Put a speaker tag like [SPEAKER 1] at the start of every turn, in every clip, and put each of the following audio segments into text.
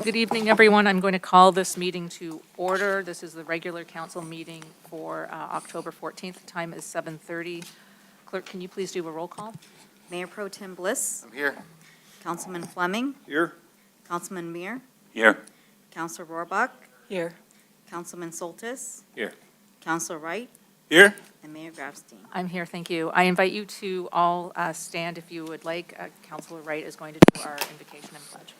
[SPEAKER 1] Good evening, everyone. I'm going to call this meeting to order. This is the regular council meeting for October 14th. The time is 7:30. Clerk, can you please do a roll call?
[SPEAKER 2] Mayor Pro Tem Bliss,
[SPEAKER 3] I'm here.
[SPEAKER 2] Councilman Fleming,
[SPEAKER 3] Here.
[SPEAKER 2] Councilman Muir,
[SPEAKER 3] Here.
[SPEAKER 2] Councilor Rohrbach,
[SPEAKER 1] Here.
[SPEAKER 2] Councilman Soltis,
[SPEAKER 3] Here.
[SPEAKER 2] Councilor Wright,
[SPEAKER 3] Here.
[SPEAKER 2] and Mayor Grafstein.
[SPEAKER 1] I'm here, thank you. I invite you to all stand if you would like. Councilor Wright is going to do our invocation and pledge.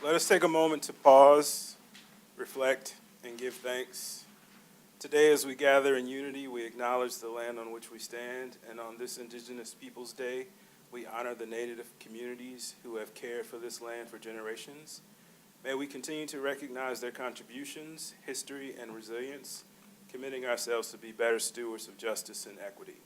[SPEAKER 4] Let us take a moment to pause, reflect, and give thanks. Today, as we gather in unity, we acknowledge the land on which we stand, and on this Indigenous Peoples' Day, we honor the Native communities who have cared for this land for generations. May we continue to recognize their contributions, history, and resilience, committing ourselves to be better stewards of justice and equity.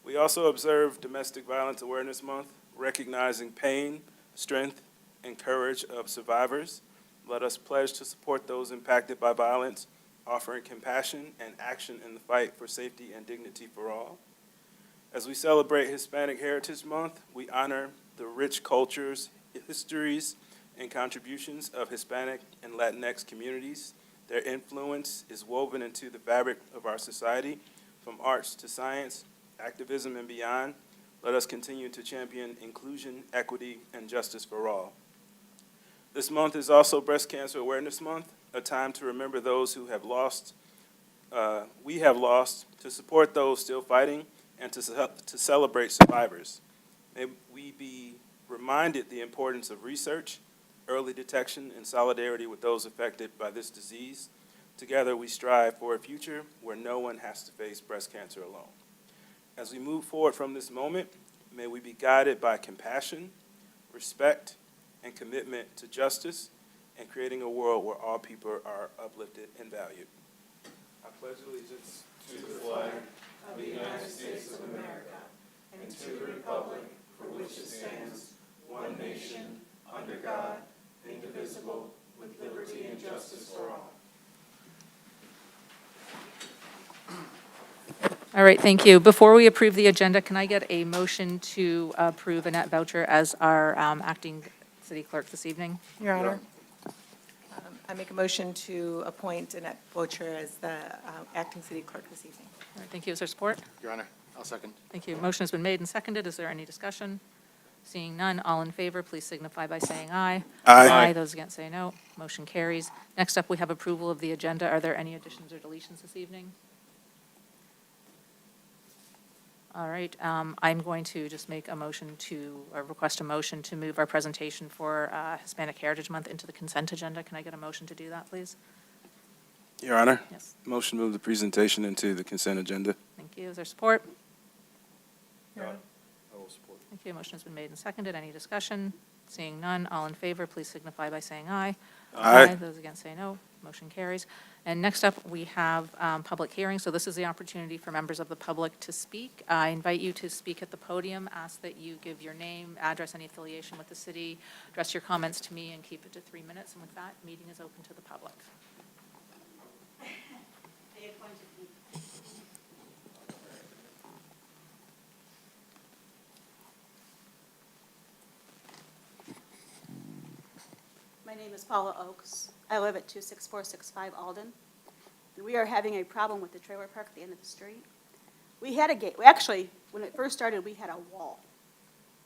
[SPEAKER 4] We also observe Domestic Violence Awareness Month, recognizing pain, strength, and courage of survivors. Let us pledge to support those impacted by violence, offering compassion and action in the fight for safety and dignity for all. As we celebrate Hispanic Heritage Month, we honor the rich cultures, histories, and contributions of Hispanic and Latinx communities. Their influence is woven into the fabric of our society, from arts to science, activism, and beyond. Let us continue to champion inclusion, equity, and justice for all. This month is also Breast Cancer Awareness Month, a time to remember those who have lost, we have lost, to support those still fighting, and to celebrate survivors. May we be reminded the importance of research, early detection, and solidarity with those affected by this disease. Together, we strive for a future where no one has to face breast cancer alone. As we move forward from this moment, may we be guided by compassion, respect, and commitment to justice and creating a world where all people are uplifted and valued. I pledge allegiance to the flag of the United States of America and to the republic for which it stands, one nation, under God, indivisible, with liberty and justice for all.
[SPEAKER 1] All right, thank you. Before we approve the agenda, can I get a motion to approve Annette Boucher as our acting city clerk this evening?
[SPEAKER 5] Your Honor, I make a motion to appoint Annette Boucher as the acting city clerk this evening.
[SPEAKER 1] All right, thank you. Is there support?
[SPEAKER 3] Your Honor, I'll second.
[SPEAKER 1] Thank you. Motion has been made and seconded. Is there any discussion? Seeing none, all in favor, please signify by saying aye.
[SPEAKER 4] Aye.
[SPEAKER 1] Those against say no. Motion carries. Next up, we have approval of the agenda. Are there any additions or deletions this evening? All right, I'm going to just make a motion to, or request a motion to move our presentation for Hispanic Heritage Month into the consent agenda. Can I get a motion to do that, please?
[SPEAKER 4] Your Honor,
[SPEAKER 1] Yes,
[SPEAKER 4] motion to move the presentation into the consent agenda.
[SPEAKER 1] thank you. Is there support?
[SPEAKER 5] Your Honor.
[SPEAKER 4] I will support.
[SPEAKER 1] Thank you. Motion has been made and seconded. Any discussion? Seeing none, all in favor, please signify by saying aye.
[SPEAKER 4] Aye.
[SPEAKER 1] Those against say no. Motion carries. And next up, we have public hearing. So this is the opportunity for members of the public to speak. I invite you to speak at the podium. Ask that you give your name, address, any affiliation with the city, address your comments to me, and keep it to 3 minutes. And with that, meeting is open to the public.
[SPEAKER 6] My name is Paula Oakes. I live at 26465 Alden. And we are having a problem with the trailer park at the end of the street. We had a gate. Actually, when it first started, we had a wall.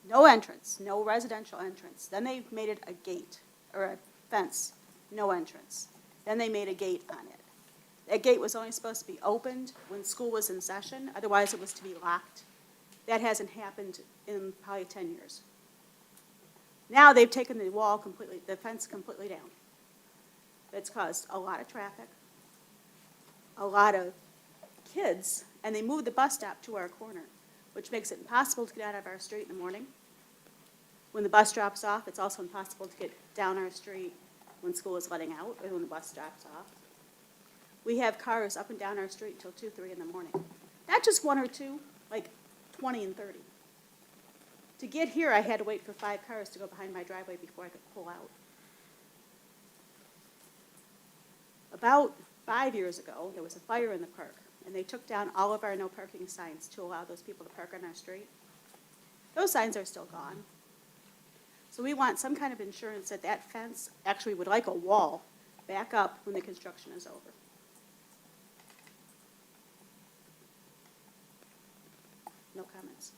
[SPEAKER 6] No entrance, no residential entrance. Then they made it a gate, or a fence, no entrance. Then they made a gate on it. That gate was only supposed to be opened when school was in session, otherwise it was to be locked. That hasn't happened in probably 10 years. Now they've taken the wall completely, the fence completely down. It's caused a lot of traffic, a lot of kids, and they moved the bus stop to our corner, which makes it impossible to get out of our street in the morning. When the bus drops off, it's also impossible to get down our street when school is letting out or when the bus drops off. We have cars up and down our street until 2, 3 in the morning. Not just 1 or 2, like 20 and 30. To get here, I had to wait for 5 cars to go behind my driveway before I could pull out. About 5 years ago, there was a fire in the park, and they took down all of our no parking signs to allow those people to park on our street. Those signs are still gone. So we want some kind of insurance that that fence actually would like a wall back up when the construction is over. No comments.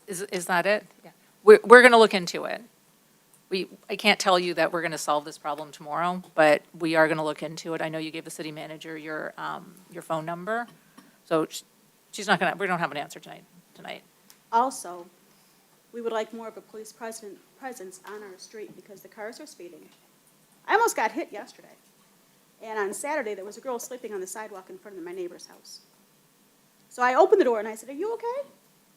[SPEAKER 1] Is that it? Yeah. We're going to look into it. I can't tell you that we're going to solve this problem tomorrow, but we are going to look into it. I know you gave the city manager your phone number, so she's not going to, we don't have an answer tonight.
[SPEAKER 6] Also, we would like more of a police presence on our street because the cars are speeding. I almost got hit yesterday. And on Saturday, there was a girl sleeping on the sidewalk in front of my neighbor's house. So I opened the door and I said, "Are you okay?"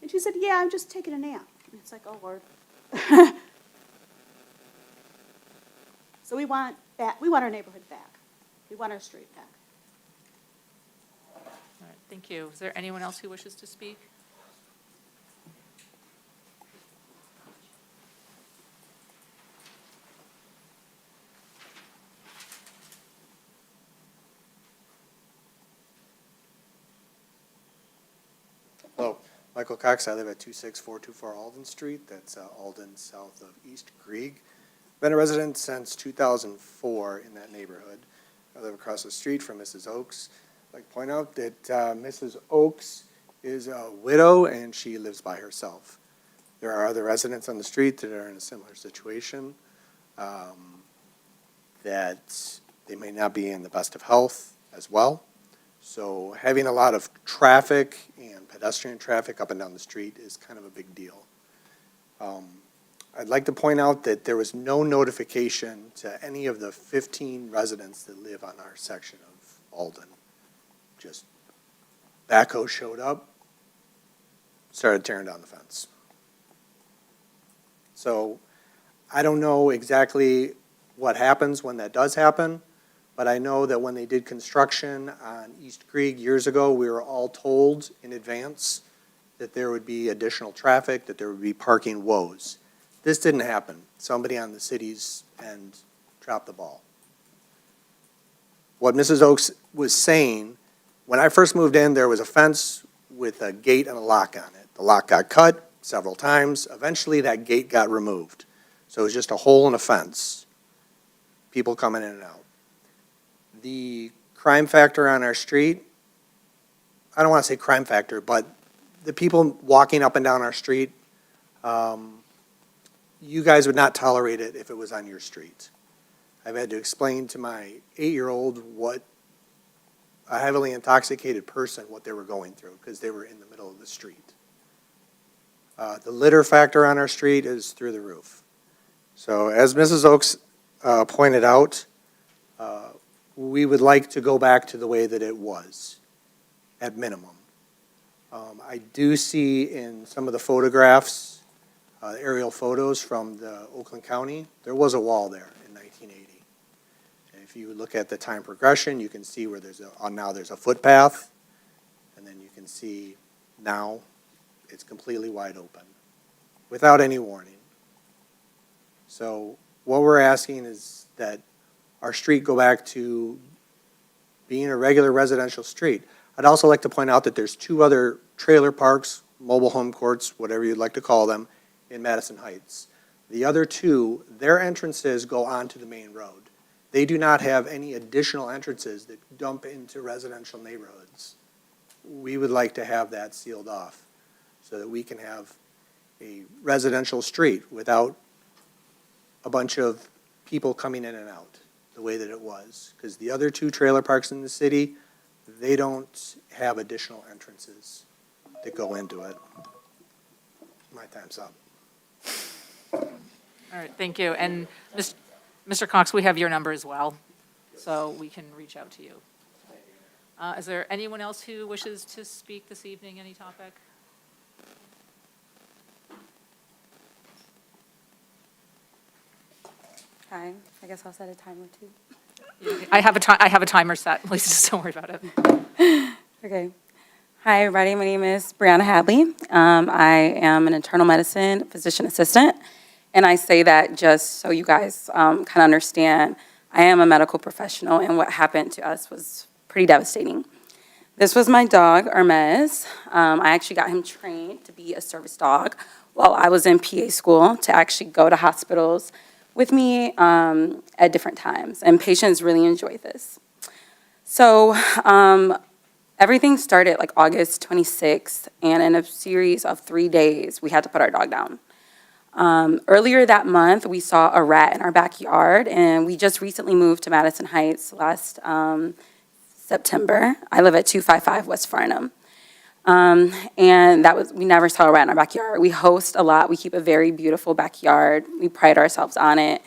[SPEAKER 6] And she said, "Yeah, I'm just taking a nap." And it's like, oh, Lord. So we want our neighborhood back. We want our street back.
[SPEAKER 1] All right, thank you. Is there anyone else who wishes to speak?
[SPEAKER 3] Hello, Michael Cox. I live at 26424 Alden Street. That's Alden, south of East Grieg. Been a resident since 2004 in that neighborhood. I live across the street from Mrs. Oaks. I'd like to point out that Mrs. Oaks is a widow and she lives by herself. There are other residents on the street that are in a similar situation, that they may not be in the best of health as well. So having a lot of traffic and pedestrian traffic up and down the street is kind of a big deal. I'd like to point out that there was no notification to any of the 15 residents that live on our section of Alden. Just backhoe showed up, started tearing down the fence. So I don't know exactly what happens when that does happen, but I know that when they did construction on East Grieg years ago, we were all told in advance that there would be additional traffic, that there would be parking woes. This didn't happen. Somebody on the city's end dropped the ball. What Mrs. Oaks was saying, when I first moved in, there was a fence with a gate and a lock on it. The lock got cut several times. Eventually, that gate got removed. So it was just a hole in a fence. People coming in and out. The crime factor on our street, I don't want to say crime factor, but the people walking up and down our street, you guys would not tolerate it if it was on your street. I've had to explain to my 8-year-old what a heavily intoxicated person, what they were going through, because they were in the middle of the street. The litter factor on our street is through the roof. So as Mrs. Oaks pointed out, we would like to go back to the way that it was, at minimum. I do see in some of the photographs, aerial photos from the Oakland County, there was a wall there in 1980. And if you look at the time progression, you can see where now there's a footpath, and then you can see now it's completely wide open, without any warning. So what we're asking is that our street go back to being a regular residential street. I'd also like to point out that there's 2 other trailer parks, mobile home courts, whatever you'd like to call them, in Madison Heights. The other 2, their entrances go onto the main road. They do not have any additional entrances that dump into residential neighborhoods. We would like to have that sealed off so that we can have a residential street without a bunch of people coming in and out the way that it was. Because the other 2 trailer parks in the city, they don't have additional entrances that go into it. My time's up.
[SPEAKER 1] All right, thank you. And Mr. Cox, we have your number as well, so we can reach out to you. Is there anyone else who wishes to speak this evening, any topic?
[SPEAKER 7] Hi, I guess I'll set a timer too.
[SPEAKER 1] I have a timer set, please just don't worry about it.
[SPEAKER 7] Okay. Hi, everybody. My name is Brianna Hadley. I am an internal medicine physician assistant, and I say that just so you guys kind of understand. I am a medical professional, and what happened to us was pretty devastating. This was my dog, Hermes. I actually got him trained to be a service dog while I was in PA school to actually go to hospitals with me at different times, and patients really enjoy this. So everything started like August 26th, and in a series of 3 days, we had to put our dog down. Earlier that month, we saw a rat in our backyard, and we just recently moved to Madison Heights last September. I live at 255 West Farnham. And we never saw a rat in our backyard. We host a lot. We keep a very beautiful backyard. We pride ourselves on it.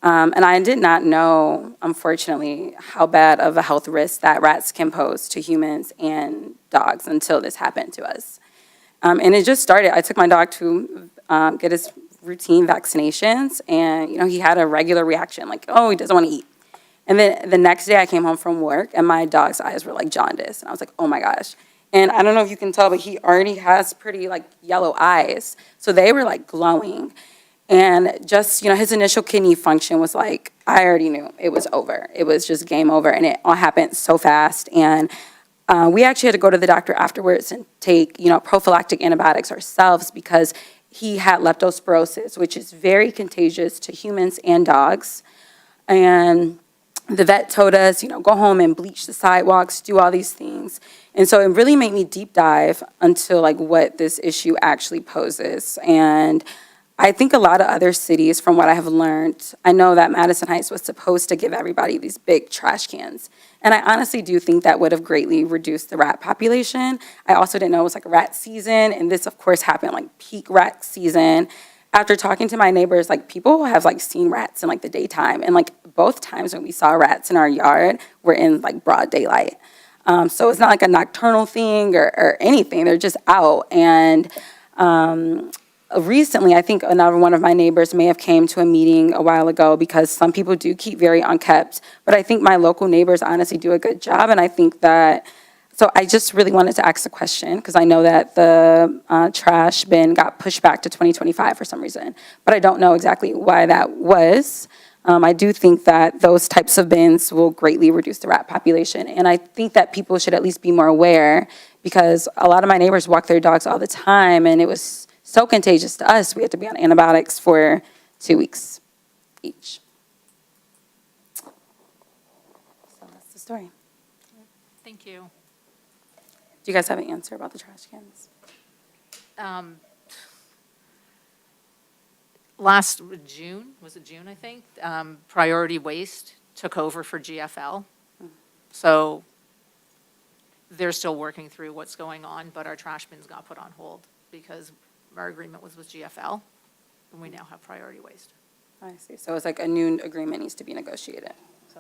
[SPEAKER 7] And I did not know, unfortunately, how bad of a health risk that rats can pose to humans and dogs until this happened to us. And it just started. I took my dog to get his routine vaccinations, and, he had a regular reaction, like, oh, he doesn't want to eat. And then the next day I came home from work, and my dog's eyes were like jaundiced. And I was like, oh, my gosh. And I don't know if you can tell, but he already has pretty, yellow eyes. So they were, glowing. And just, his initial kidney function was I already knew it was over. It was just game over, and it all happened so fast. And we actually had to go to the doctor afterwards and take, prophylactic antibiotics ourselves because he had leptospirosis, which is very contagious to humans and dogs. And the vet told us, go home and bleach the sidewalks, do all these things. And so it really made me deep dive into what this issue actually poses. And I think a lot of other cities, from what I have learned, I know that Madison Heights was supposed to give everybody these big trash cans. And I honestly do think that would have greatly reduced the rat population. I also didn't know it was rat season, and this, of course, happened peak rat season. After talking to my neighbors, people have seen rats in the daytime, and both times when we saw rats in our yard were in broad daylight. So it's not a nocturnal thing or anything. They're just out. And recently, I think another one of my neighbors may have came to a meeting a while ago because some people do keep very unkept. But I think my local neighbors honestly do a good job, and I think that. So I just really wanted to ask a question because I know that the trash bin got pushed back to 2025 for some reason, but I don't know exactly why that was. I do think that those types of bins will greatly reduce the rat population, and I think that people should at least be more aware because a lot of my neighbors walk their dogs all the time, and it was so contagious to us, we had to be on antibiotics for 2 weeks each. So that's the story.
[SPEAKER 1] Thank you.
[SPEAKER 7] Do you guys have an answer about the trash cans?
[SPEAKER 1] Last June, was it June, I think? Priority Waste took over for GFL. So they're still working through what's going on, but our trash bins got put on hold because our agreement was with GFL, and we now have Priority Waste.
[SPEAKER 7] I see. So it's a new agreement needs to be negotiated.
[SPEAKER 1] So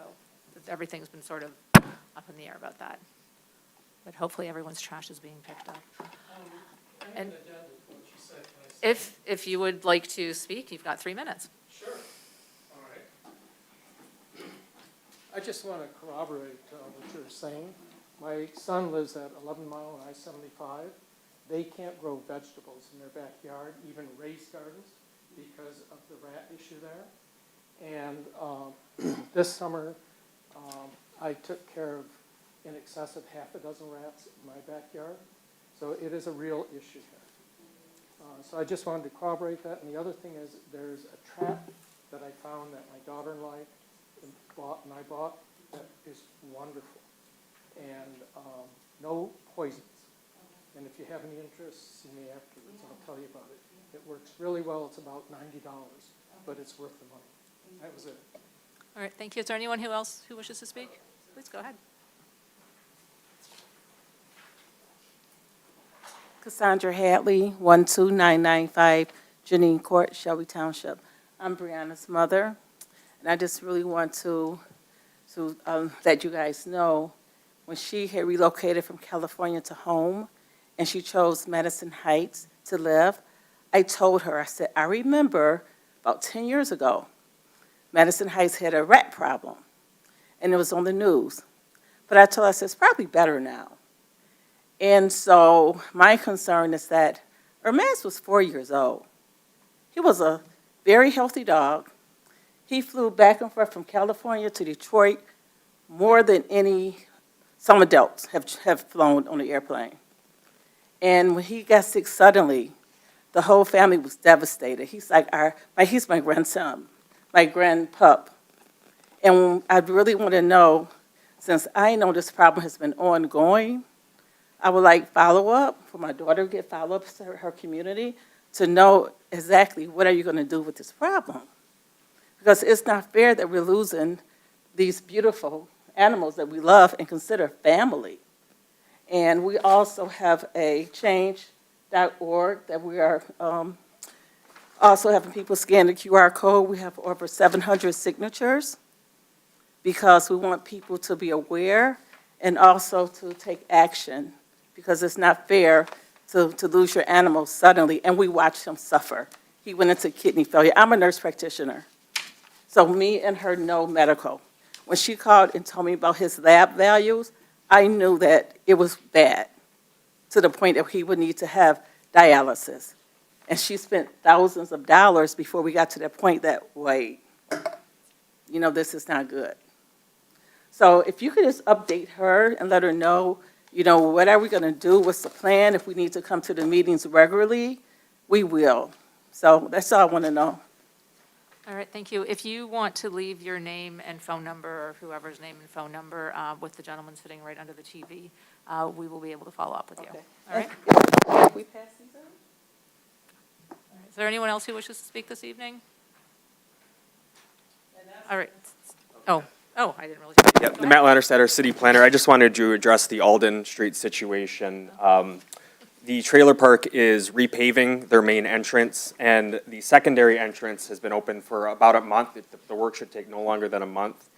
[SPEAKER 1] everything's been sort of up in the air about that. But hopefully everyone's trash is being picked up. And if you would like to speak, you've got 3 minutes.
[SPEAKER 8] Sure. All right. I just want to corroborate what you're saying. My son lives at 11 Mile and I-75. They can't grow vegetables in their backyard, even raised gardens, because of the rat issue there. And this summer, I took care of in excess of half a dozen rats in my backyard. So it is a real issue here. So I just wanted to corroborate that. And the other thing is there's a trap that I found that my daughter-in-law bought and I bought that is wonderful. And no poisons. And if you have any interest, see me afterwards. I'll tell you about it. It works really well. It's about $90, but it's worth the money. That was it.
[SPEAKER 1] All right, thank you. Is there anyone else who wishes to speak? Please go ahead.
[SPEAKER 9] Cassandra Hadley, 12995 Janine Court, Shelby Township. I'm Brianna's mother, and I just really want to let you guys know, when she had relocated from California to home, and she chose Madison Heights to live, I told her, I said, I remember about 10 years ago, Madison Heights had a rat problem, and it was on the news. But I told her, I said, it's probably better now. And so my concern is that Hermes was 4 years old. He was a very healthy dog. He flew back and forth from California to Detroit more than some adults have flown on the airplane. And when he got sick suddenly, The whole family was devastated. He's like he's my grandson, my grandpup. And I really want to know, since I know this problem has been ongoing, I would like follow-up for my daughter to get follow-up to her community to know exactly what are you going to do with this problem. Because it's not fair that we're losing these beautiful animals that we love and consider family. And we also have a change.org that we are also having people scan the QR code. We have over 700 signatures because we want people to be aware and also to take action, because it's not fair to lose your animals suddenly, and we watch him suffer. He went into kidney failure. I'm a nurse practitioner, so me and her know medical. When she called and told me about his lab values, I knew that it was bad, to the point that he would need to have dialysis. And she spent thousands of dollars before we got to that point that, wait, this is not good. So if you could just update her and let her know, what are we going to do? What's the plan? If we need to come to the meetings regularly, we will. So that's all I want to know.
[SPEAKER 1] All right, thank you. If you want to leave your name and phone number, or whoever's name and phone number, with the gentleman sitting right under the TV, we will be able to follow up with you.
[SPEAKER 9] Okay.
[SPEAKER 1] All right?
[SPEAKER 9] Can we pass these out?
[SPEAKER 1] Is there anyone else who wishes to speak this evening? All right. Oh, I didn't really.
[SPEAKER 10] Yeah, Matt Landerstetter, city planner. I just wanted to address the Alden Street situation. The trailer park is repaving their main entrance, and the secondary entrance has been open for about a month. The work should take no longer than a month.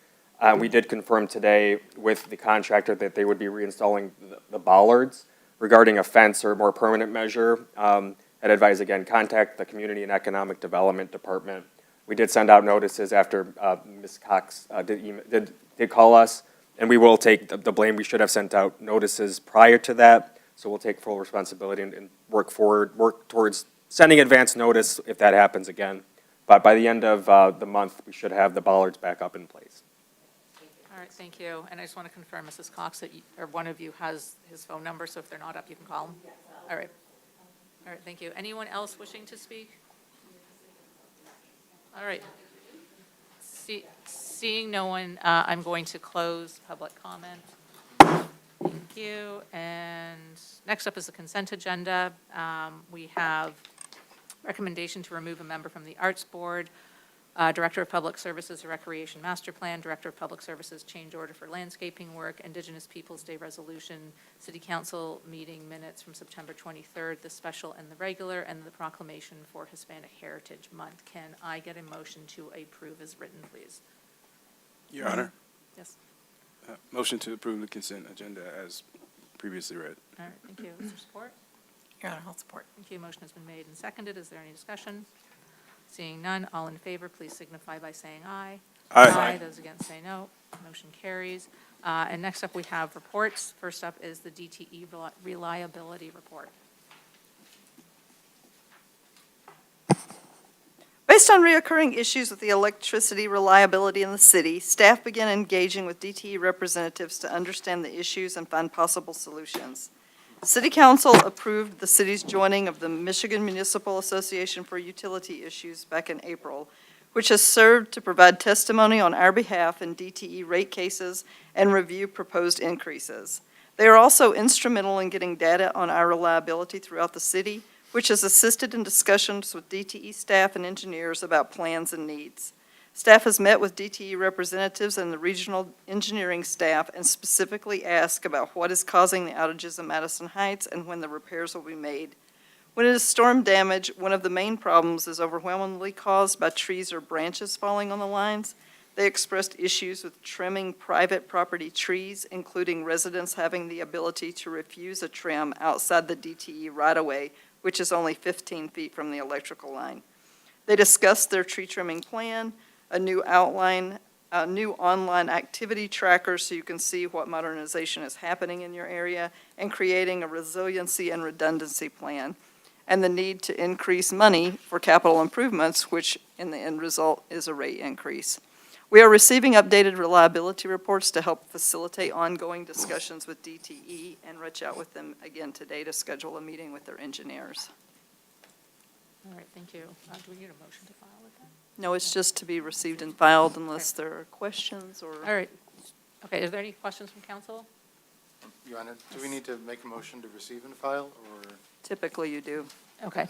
[SPEAKER 10] We did confirm today with the contractor that they would be reinstalling the bollards. Regarding a fence or a more permanent measure, I'd advise, again, contact the Community and Economic Development Department. We did send out notices after Ms. Cox did call us, and we will take the blame. We should have sent out notices prior to that, so we'll take full responsibility and work towards sending advance notice if that happens again. But by the end of the month, we should have the bollards back up in place.
[SPEAKER 1] All right, thank you. And I just want to confirm, Mrs. Cox, that or one of you has his phone number, so if they're not up, you can call him. All right. All right, thank you. Anyone else wishing to speak? All right. Seeing no one, I'm going to close public comment. Thank you. And next up is the consent agenda. We have recommendation to remove a member from the Arts Board, Director of Public Services Recreation Master Plan, Director of Public Services Change Order for Landscaping Work, Indigenous Peoples Day Resolution, City Council meeting minutes from September 23rd, the special and the regular, and the proclamation for Hispanic Heritage Month. Can I get a motion to approve as written, please?
[SPEAKER 4] Your Honor,
[SPEAKER 1] Yes.
[SPEAKER 4] motion to approve the consent agenda as previously read.
[SPEAKER 1] All right, thank you. Is there support?
[SPEAKER 5] Your Honor, I'll support.
[SPEAKER 1] Thank you. Motion has been made and seconded. Is there any discussion? Seeing none, all in favor, please signify by saying aye.
[SPEAKER 4] Aye.
[SPEAKER 1] Those against say no. Motion carries. And next up, we have reports. First up is the DTE reliability report.
[SPEAKER 11] Based on reoccurring issues with the electricity reliability in the city, staff began engaging with DTE representatives to understand the issues and find possible solutions. City Council approved the city's joining of the Michigan Municipal Association for Utility Issues back in April, which has served to provide testimony on our behalf in DTE rate cases and review proposed increases. They are also instrumental in getting data on our reliability throughout the city, which has assisted in discussions with DTE staff and engineers about plans and needs. Staff has met with DTE representatives and the regional engineering staff and specifically asked about what is causing the outages in Madison Heights and when the repairs will be made. When it is storm damage, one of the main problems is overwhelmingly caused by trees or branches falling on the lines. They expressed issues with trimming private property trees, including residents having the ability to refuse a trim outside the DTE right-of-way, which is only 15 feet from the electrical line. They discussed their tree trimming plan, a new online activity tracker so you can see what modernization is happening in your area, and creating a resiliency and redundancy plan, and the need to increase money for capital improvements, which in the end result is a rate increase. We are receiving updated reliability reports to help facilitate ongoing discussions with DTE and reach out with them again today to schedule a meeting with their engineers.
[SPEAKER 1] All right, thank you. Do we need a motion to file with that?
[SPEAKER 11] No, it's just to be received and filed unless there are questions or.
[SPEAKER 1] All right. Okay, is there any questions from council?
[SPEAKER 12] Your Honor, do we need to make a motion to receive and file, or?
[SPEAKER 11] Typically you do.
[SPEAKER 1] Okay,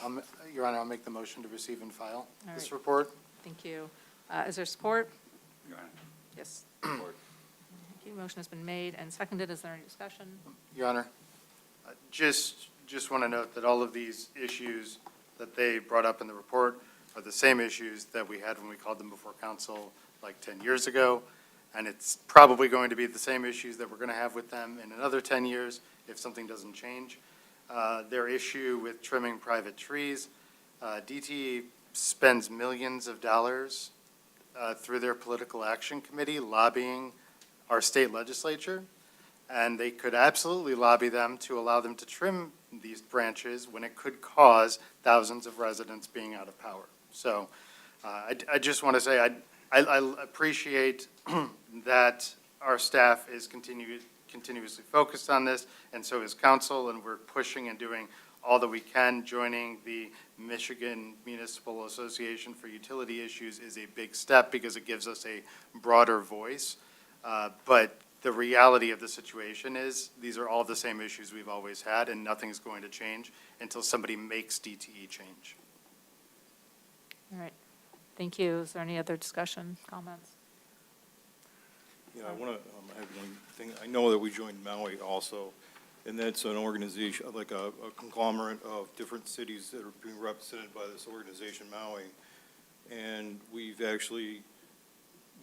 [SPEAKER 12] Your Honor, I'll make the motion to receive and file
[SPEAKER 1] All
[SPEAKER 12] this
[SPEAKER 1] right.
[SPEAKER 12] report.
[SPEAKER 1] thank you. Is there support?
[SPEAKER 13] Your Honor.
[SPEAKER 1] Yes.
[SPEAKER 13] Support.
[SPEAKER 1] Thank you. Motion has been made and seconded. Is there any discussion?
[SPEAKER 12] Your Honor, just want to note that all of these issues that they brought up in the report are the same issues that we had when we called them before council like 10 years ago. And it's probably going to be the same issues that we're going to have with them in another 10 years if something doesn't change. Their issue with trimming private trees, DTE spends millions of dollars through their political action committee lobbying our state legislature. And they could absolutely lobby them to allow them to trim these branches when it could cause thousands of residents being out of power. So I just want to say I appreciate that our staff is continuously focused on this, and so is council, and we're pushing and doing all that we can. Joining the Michigan Municipal Association for Utility Issues is a big step because it gives us a broader voice. But the reality of the situation is these are all the same issues we've always had, and nothing's going to change until somebody makes DTE change.
[SPEAKER 1] All right. Thank you. Is there any other discussion, comments?
[SPEAKER 14] Yeah, I want to have one thing. I know that we joined Maui also, and that's an organization, like a conglomerate of different cities that are being represented by this organization, Maui. And we've actually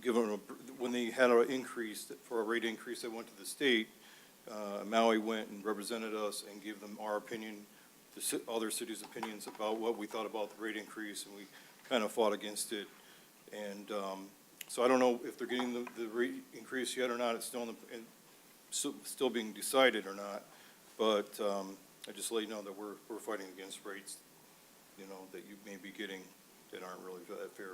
[SPEAKER 14] given, when they had an increase, for a rate increase that went to the state, Maui went and represented us and gave them our opinion, the other cities' opinions about what we thought about the rate increase, and we kind of fought against it. And so I don't know if they're getting the rate increase yet or not. It's still still being decided or not. But I just let you know that we're fighting against rates, that you may be getting that aren't really that fair.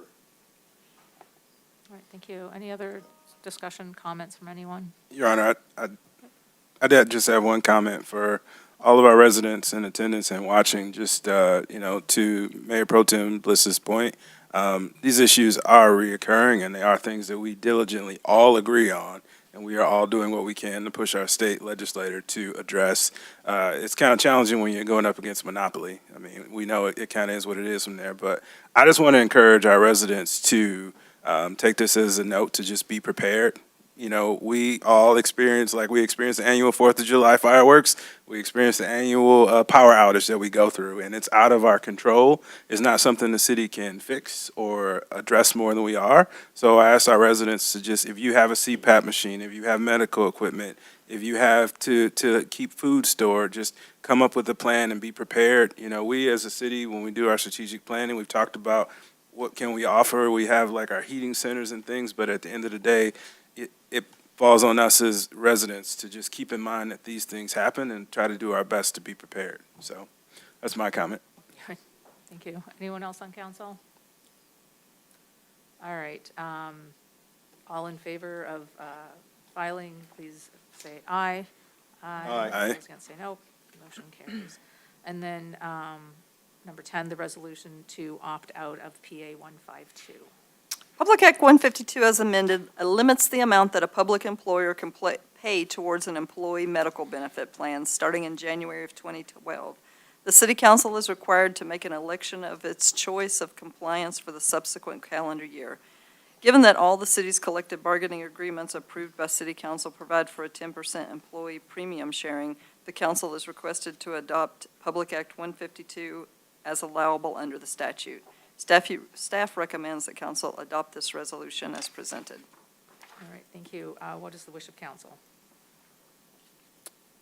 [SPEAKER 1] All right, thank you. Any other discussion, comments from anyone?
[SPEAKER 4] Your Honor, I did just have one comment for all of our residents in attendance and watching, just, to Mayor Pro Tem Bliss's point. These issues are reoccurring, and they are things that we diligently all agree on, and we are all doing what we can to push our state legislator to address. It's kind of challenging when you're going up against monopoly. I mean, we know it kind of is what it is from there, but I just want to encourage our residents to take this as a note to just be prepared. We all experience, like we experienced the annual 4th of July fireworks, we experience the annual power outage that we go through, and it's out of our control. It's not something the city can fix or address more than we are. So I ask our residents to just, if you have a CPAP machine, if you have medical equipment, if you have to keep food stored, just come up with a plan and be prepared. We as a city, when we do our strategic planning, we've talked about what can we offer. We have like our heating centers and things, but at the end of the day, it falls on us as residents to just keep in mind that these things happen and try to do our best to be prepared. So that's my comment.
[SPEAKER 1] Thank you. Anyone else on council? All right. All in favor of filing, please say aye.
[SPEAKER 4] Aye.
[SPEAKER 1] Those against say no. Motion carries. And then number 10, the resolution to opt out of PA 152.
[SPEAKER 11] Public Act 152 as amended limits the amount that a public employer can pay towards an employee medical benefit plan starting in January of 2012. The City Council is required to make an election of its choice of compliance for the subsequent calendar year. Given that all the city's collective bargaining agreements approved by City Council provide for a 10% employee premium sharing, the council is requested to adopt Public Act 152 as allowable under the statute. Staff recommends that council adopt this resolution as presented.
[SPEAKER 1] All right, thank you. What is the wish of council?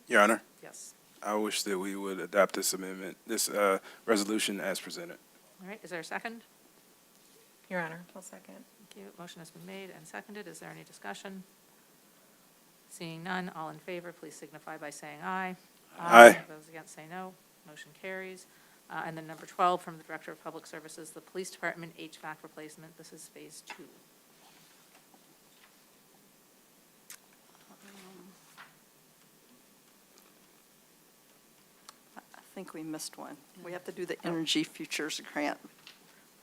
[SPEAKER 4] Your Honor,
[SPEAKER 1] Yes.
[SPEAKER 4] I wish that we would adopt this amendment, this resolution as presented.
[SPEAKER 1] All right, is there a second?
[SPEAKER 5] Your Honor, I'll second.
[SPEAKER 1] Thank you. Motion has been made and seconded. Is there any discussion? Seeing none, all in favor, please signify by saying aye.
[SPEAKER 4] Aye.
[SPEAKER 1] Those against say no. Motion carries. And then number 12, from the Director of Public Services, the Police Department HVAC replacement. This is Phase 2.
[SPEAKER 11] I think we missed one. We have to do the Energy Futures Grant.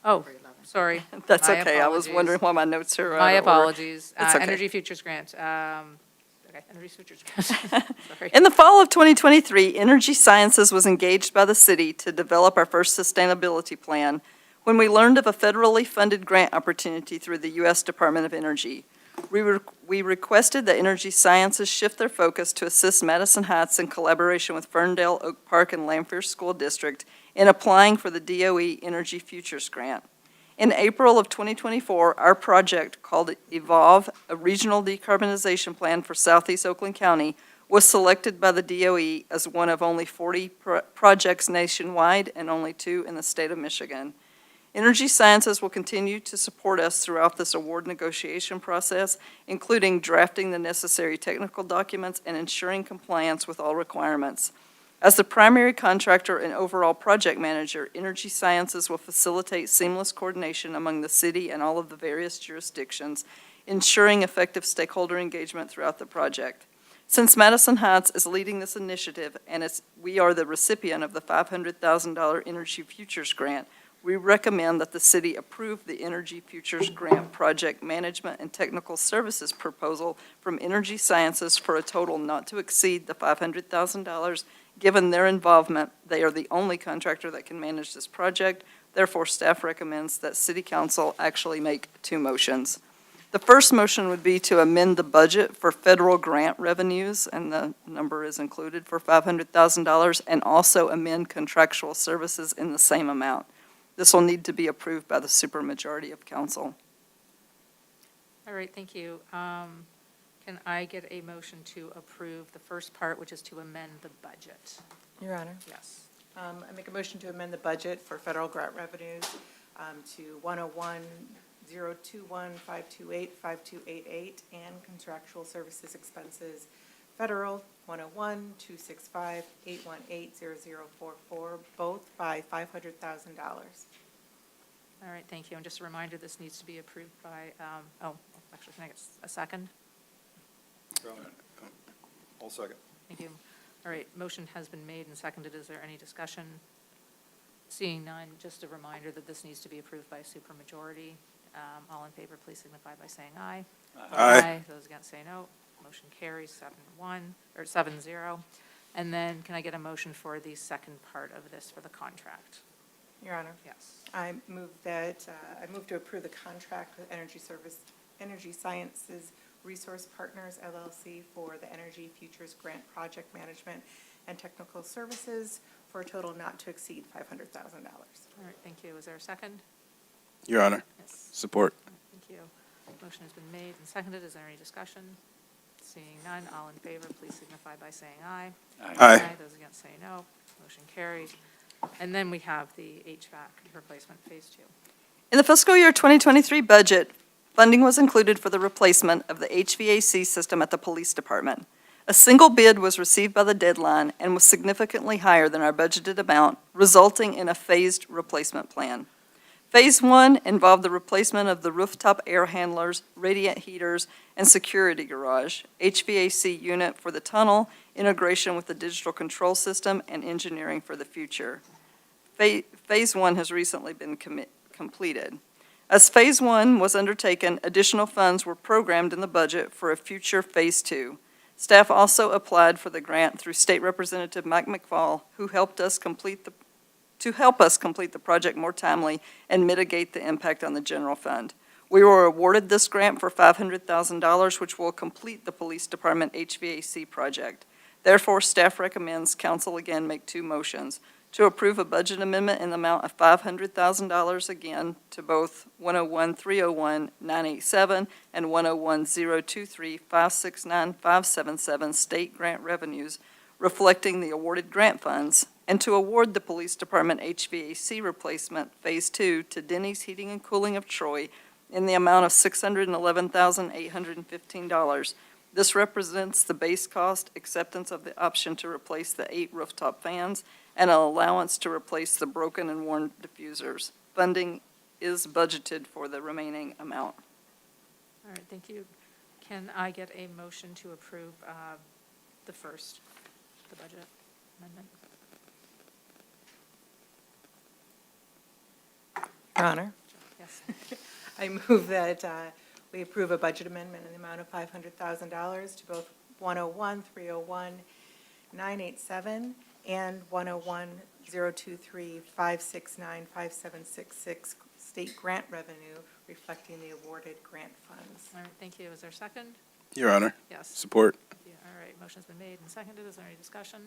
[SPEAKER 1] Oh, sorry.
[SPEAKER 11] That's
[SPEAKER 1] My
[SPEAKER 11] okay. I was
[SPEAKER 1] apologies.
[SPEAKER 11] wondering why my notes are out
[SPEAKER 1] My
[SPEAKER 11] of order.
[SPEAKER 1] apologies.
[SPEAKER 11] It's okay.
[SPEAKER 1] Energy Futures Grant. Okay, Energy Futures Grant. Sorry.
[SPEAKER 11] In the fall of 2023, Energy Sciences was engaged by the city to develop our first sustainability plan when we learned of a federally funded grant opportunity through the U.S. Department of Energy. We requested that Energy Sciences shift their focus to assist Madison Heights in collaboration with Ferndale, Oak Park, and Lanphier School District in applying for the DOE Energy Futures Grant. In April of 2024, our project, called Evolve, a regional decarbonization plan for Southeast Oakland County, was selected by the DOE as one of only 40 projects nationwide and only 2 in the state of Michigan. Energy Sciences will continue to support us throughout this award negotiation process, including drafting the necessary technical documents and ensuring compliance with all requirements. As the primary contractor and overall project manager, Energy Sciences will facilitate seamless coordination among the city and all of the various jurisdictions, ensuring effective stakeholder engagement throughout the project. Since Madison Heights is leading this initiative and we are the recipient of the $500,000 Energy Futures Grant, we recommend that the city approve the Energy Futures Grant Project Management and Technical Services proposal from Energy Sciences for a total not to exceed the $500,000. Given their involvement, they are the only contractor that can manage this project. Therefore, staff recommends that City Council actually make 2 motions. The first motion would be to amend the budget for federal grant revenues, and the number is included for $500,000, and also amend contractual services in the same amount. This will need to be approved by the supermajority of council.
[SPEAKER 1] All right, thank you. Can I get a motion to approve the first part, which is to amend the budget?
[SPEAKER 5] Your Honor.
[SPEAKER 1] Yes.
[SPEAKER 5] I make a motion to amend the budget for federal grant revenues to 101-021-528-5288 and contractual services expenses, federal 101-265-818-0044, both by $500,000.
[SPEAKER 1] All right, thank you. And just a reminder, this needs to be approved by, actually, can I get a second?
[SPEAKER 14] I'll second.
[SPEAKER 1] Thank you. All right, motion has been made and seconded. Is there any discussion? Seeing none, just a reminder that this needs to be approved by a supermajority. All in favor, please signify by saying aye.
[SPEAKER 4] Aye.
[SPEAKER 1] Those against say no. Motion carries 7-0. And then can I get a motion for the second part of this for the contract?
[SPEAKER 5] Your Honor.
[SPEAKER 1] Yes.
[SPEAKER 5] I move to approve the contract with Energy Sciences Resource Partners LLC for the Energy Futures Grant Project Management and Technical Services for a total not to exceed $500,000.
[SPEAKER 1] All right, thank you. Is there a second?
[SPEAKER 4] Your Honor.
[SPEAKER 1] Yes.
[SPEAKER 4] Support.
[SPEAKER 1] Thank you. Motion has been made and seconded. Is there any discussion? Seeing none, all in favor, please signify by saying aye.
[SPEAKER 4] Aye.
[SPEAKER 1] Those against say no. Motion carries. And then we have the HVAC replacement phase 2.
[SPEAKER 11] In the fiscal year 2023 budget, funding was included for the replacement of the HVAC system at the police department. A single bid was received by the deadline and was significantly higher than our budgeted amount, resulting in a phased replacement plan. Phase 1 involved the replacement of the rooftop air handlers, radiant heaters, and security garage, HVAC unit for the tunnel, integration with the digital control system, and engineering for the future. Phase 1 has recently been completed. As Phase 1 was undertaken, additional funds were programmed in the budget for a future Phase 2. Staff also applied for the grant through State Representative Mike McFall, who helped us complete the project more timely and mitigate the impact on the general fund. We were awarded this grant for $500,000, which will complete the police department HVAC project. Therefore, staff recommends council again make 2 motions: to approve a budget amendment in the amount of $500,000 again to both 101-301-987 and 101-023-569-577 state grant revenues, reflecting the awarded grant funds, and to award the police department HVAC replacement Phase 2 to Denny's Heating and Cooling of Troy in the amount of $611,815. This represents the base cost, acceptance of the option to replace the 8 rooftop fans, and an allowance to replace the broken and worn diffusers. Funding is budgeted for the remaining amount.
[SPEAKER 1] All right, thank you. Can I get a motion to approve the budget amendment?
[SPEAKER 5] Your Honor,
[SPEAKER 1] Yes.
[SPEAKER 5] I move that we approve a budget amendment in the amount of $500,000 to both 101, 301, 987, and 101, 023, 569, 5766 state grant revenue reflecting the awarded grant funds.
[SPEAKER 1] All right, thank you. Is there a second?
[SPEAKER 4] Your Honor,
[SPEAKER 1] Yes.
[SPEAKER 4] support.
[SPEAKER 1] Yeah, all right, motion's been made and seconded. Is there any discussion?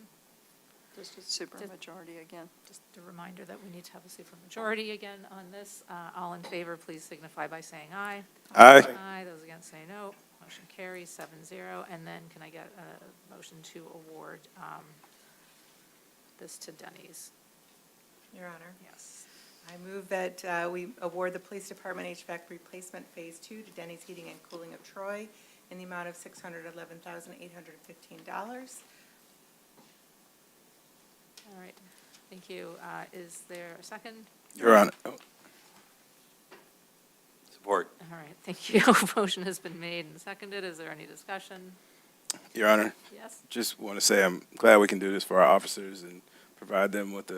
[SPEAKER 11] Just a supermajority again.
[SPEAKER 1] Just a reminder that we need to have a supermajority again on this. All in favor, please signify by saying aye.
[SPEAKER 4] Aye.
[SPEAKER 1] Aye, those against say no. Motion carries 7-0. And then can I get a motion to award this to Denny's?
[SPEAKER 5] Your Honor,
[SPEAKER 1] Yes.
[SPEAKER 5] I move that we award the Police Department HVAC Replacement Phase 2 to Denny's Heating and Cooling of Troy in the amount of $611,815.
[SPEAKER 1] All right, thank you. Is there a second?
[SPEAKER 4] Your Honor. Support.
[SPEAKER 1] All right, thank you. Motion has been made and seconded. Is there any discussion?
[SPEAKER 4] Your Honor,
[SPEAKER 1] Yes?
[SPEAKER 4] just want to say I'm glad we can do this for our officers and provide them with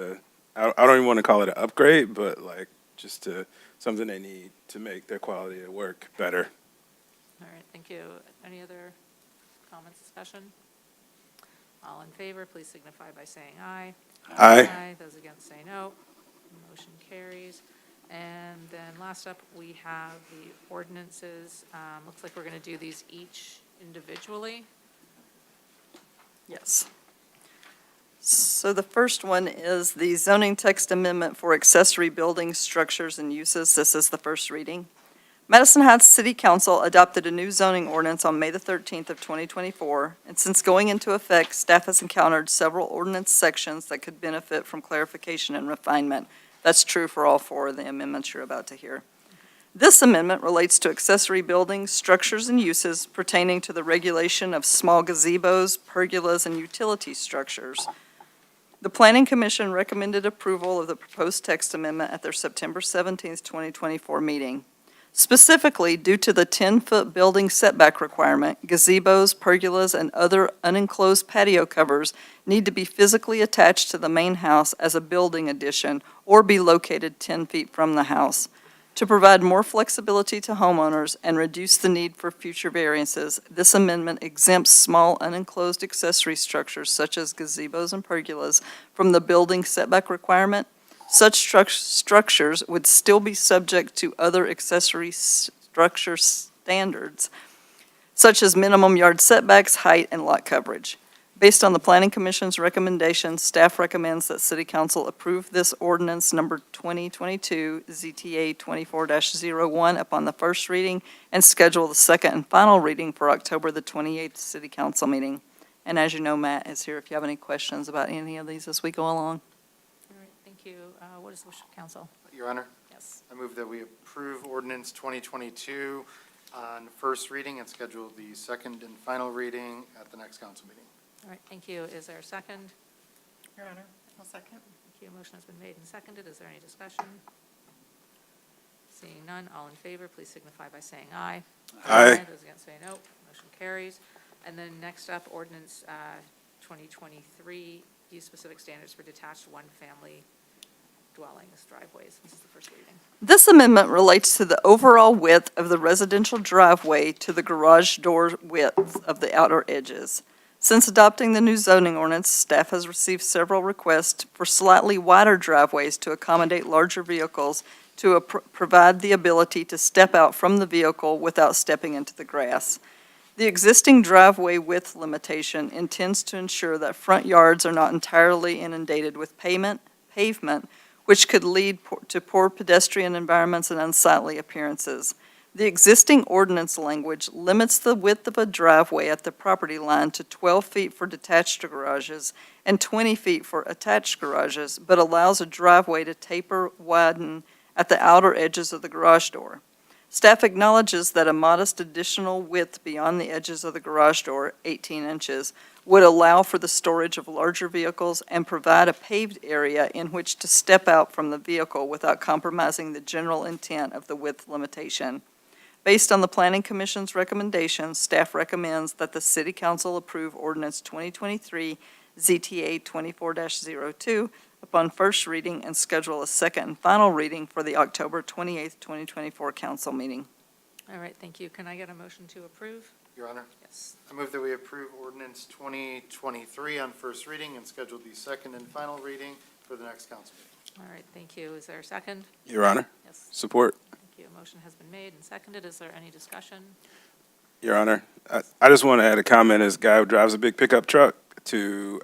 [SPEAKER 4] I don't even want to call it an upgrade, but like just something they need to make their quality of work better.
[SPEAKER 1] All right, thank you. Any other comments, discussion? All in favor, please signify by saying aye.
[SPEAKER 4] Aye.
[SPEAKER 1] Those against say no. Motion carries. And then last up, we have the ordinances. Looks like we're going to do these each individually.
[SPEAKER 11] Yes. So the first one is the zoning text amendment for accessory building structures and uses. This is the first reading. Madison Heights City Council adopted a new zoning ordinance on May the 13th of 2024, and since going into effect, staff has encountered several ordinance sections that could benefit from clarification and refinement. That's true for all four of the amendments you're about to hear. This amendment relates to accessory buildings, structures, and uses pertaining to the regulation of small gazebos, pergolas, and utility structures. The Planning Commission recommended approval of the proposed text amendment at their September 17th, 2024 meeting. Specifically, due to the 10-foot building setback requirement, gazebos, pergolas, and other unenclosed patio covers need to be physically attached to the main house as a building addition or be located 10 feet from the house. To provide more flexibility to homeowners and reduce the need for future variances, this amendment exempts small unenclosed accessory structures such as gazebos and pergolas from the building setback requirement. Such structures would still be subject to other accessory structure standards, such as minimum yard setbacks, height, and lot coverage. Based on the Planning Commission's recommendation, staff recommends that City Council approve this ordinance number 2022 ZTA 24-01 upon the first reading and schedule the second and final reading for October the 28th City Council meeting. And as you know, Matt is here if you have any questions about any of these as we go along.
[SPEAKER 1] All right, thank you. What is the wish of council?
[SPEAKER 12] Your Honor,
[SPEAKER 1] Yes.
[SPEAKER 12] I move that we approve ordinance 2022 on first reading and schedule the second and final reading at the next council meeting.
[SPEAKER 1] All right, thank you. Is there a second?
[SPEAKER 5] Your Honor, I'll second.
[SPEAKER 1] Thank you. Motion has been made and seconded. Is there any discussion? Seeing none, all in favor, please signify by saying aye.
[SPEAKER 4] Aye.
[SPEAKER 1] Those against say no. Motion carries. And then next up, ordinance 2023, use-specific standards for detached one-family dwellings, driveways. This is the first reading.
[SPEAKER 11] This amendment relates to the overall width of the residential driveway to the garage door width of the outer edges. Since adopting the new zoning ordinance, staff has received several requests for slightly wider driveways to accommodate larger vehicles to provide the ability to step out from the vehicle without stepping into the grass. The existing driveway width limitation intends to ensure that front yards are not entirely inundated with pavement, which could lead to poor pedestrian environments and unsightly appearances. The existing ordinance language limits the width of a driveway at the property line to 12 feet for detached garages and 20 feet for attached garages, but allows a driveway to taper, widen at the outer edges of the garage door. Staff acknowledges that a modest additional width beyond the edges of the garage door, 18 inches, would allow for the storage of larger vehicles and provide a paved area in which to step out from the vehicle without compromising the general intent of the width limitation. Based on the Planning Commission's recommendations, staff recommends that the City Council approve ordinance 2023 ZTA 24-02, upon first reading and schedule a second and final reading for the October 28th, 2024 council meeting.
[SPEAKER 1] All right, thank you. Can I get a motion to approve?
[SPEAKER 12] Your Honor,
[SPEAKER 1] Yes.
[SPEAKER 12] I move that we approve ordinance 2023 on first reading and schedule the second and final reading for the next council meeting.
[SPEAKER 1] All right, thank you. Is there a second?
[SPEAKER 4] Your Honor,
[SPEAKER 1] Yes,
[SPEAKER 4] support.
[SPEAKER 1] thank you. A motion has been made and seconded. Is there any discussion?
[SPEAKER 4] Your Honor, I just want to add a comment as a guy who drives a big pickup truck to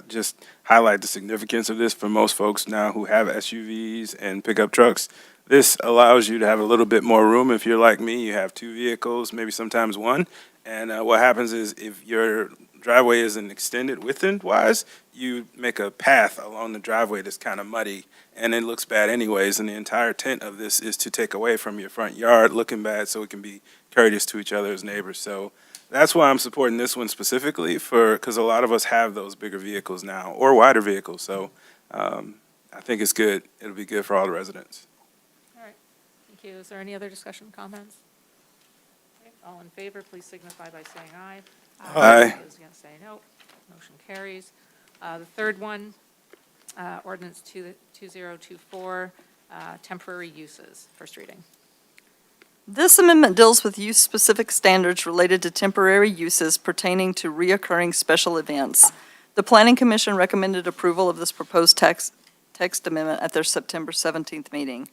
[SPEAKER 4] just highlight the significance of this for most folks now who have SUVs and pickup trucks. This allows you to have a little bit more room. If you're like me, you have two vehicles, maybe sometimes one. And what happens is if your driveway isn't extended width-wise, you make a path along the driveway that's kind of muddy, and it looks bad anyways. And the entire intent of this is to take away from your front yard looking bad so we can be courteous to each other as neighbors. So that's why I'm supporting this one specifically because a lot of us have those bigger vehicles now or wider vehicles. So I think it's good. It'll be good for all the residents.
[SPEAKER 1] All right, thank you. Is there any other discussion, comments? Okay, all in favor, please signify by saying aye.
[SPEAKER 4] Aye.
[SPEAKER 1] Those against say no. Motion carries. The third one, ordinance 2024, temporary uses, first reading.
[SPEAKER 11] This amendment deals with use-specific standards related to temporary uses pertaining to reoccurring special events. The Planning Commission recommended approval of this proposed text amendment at their September 17th meeting.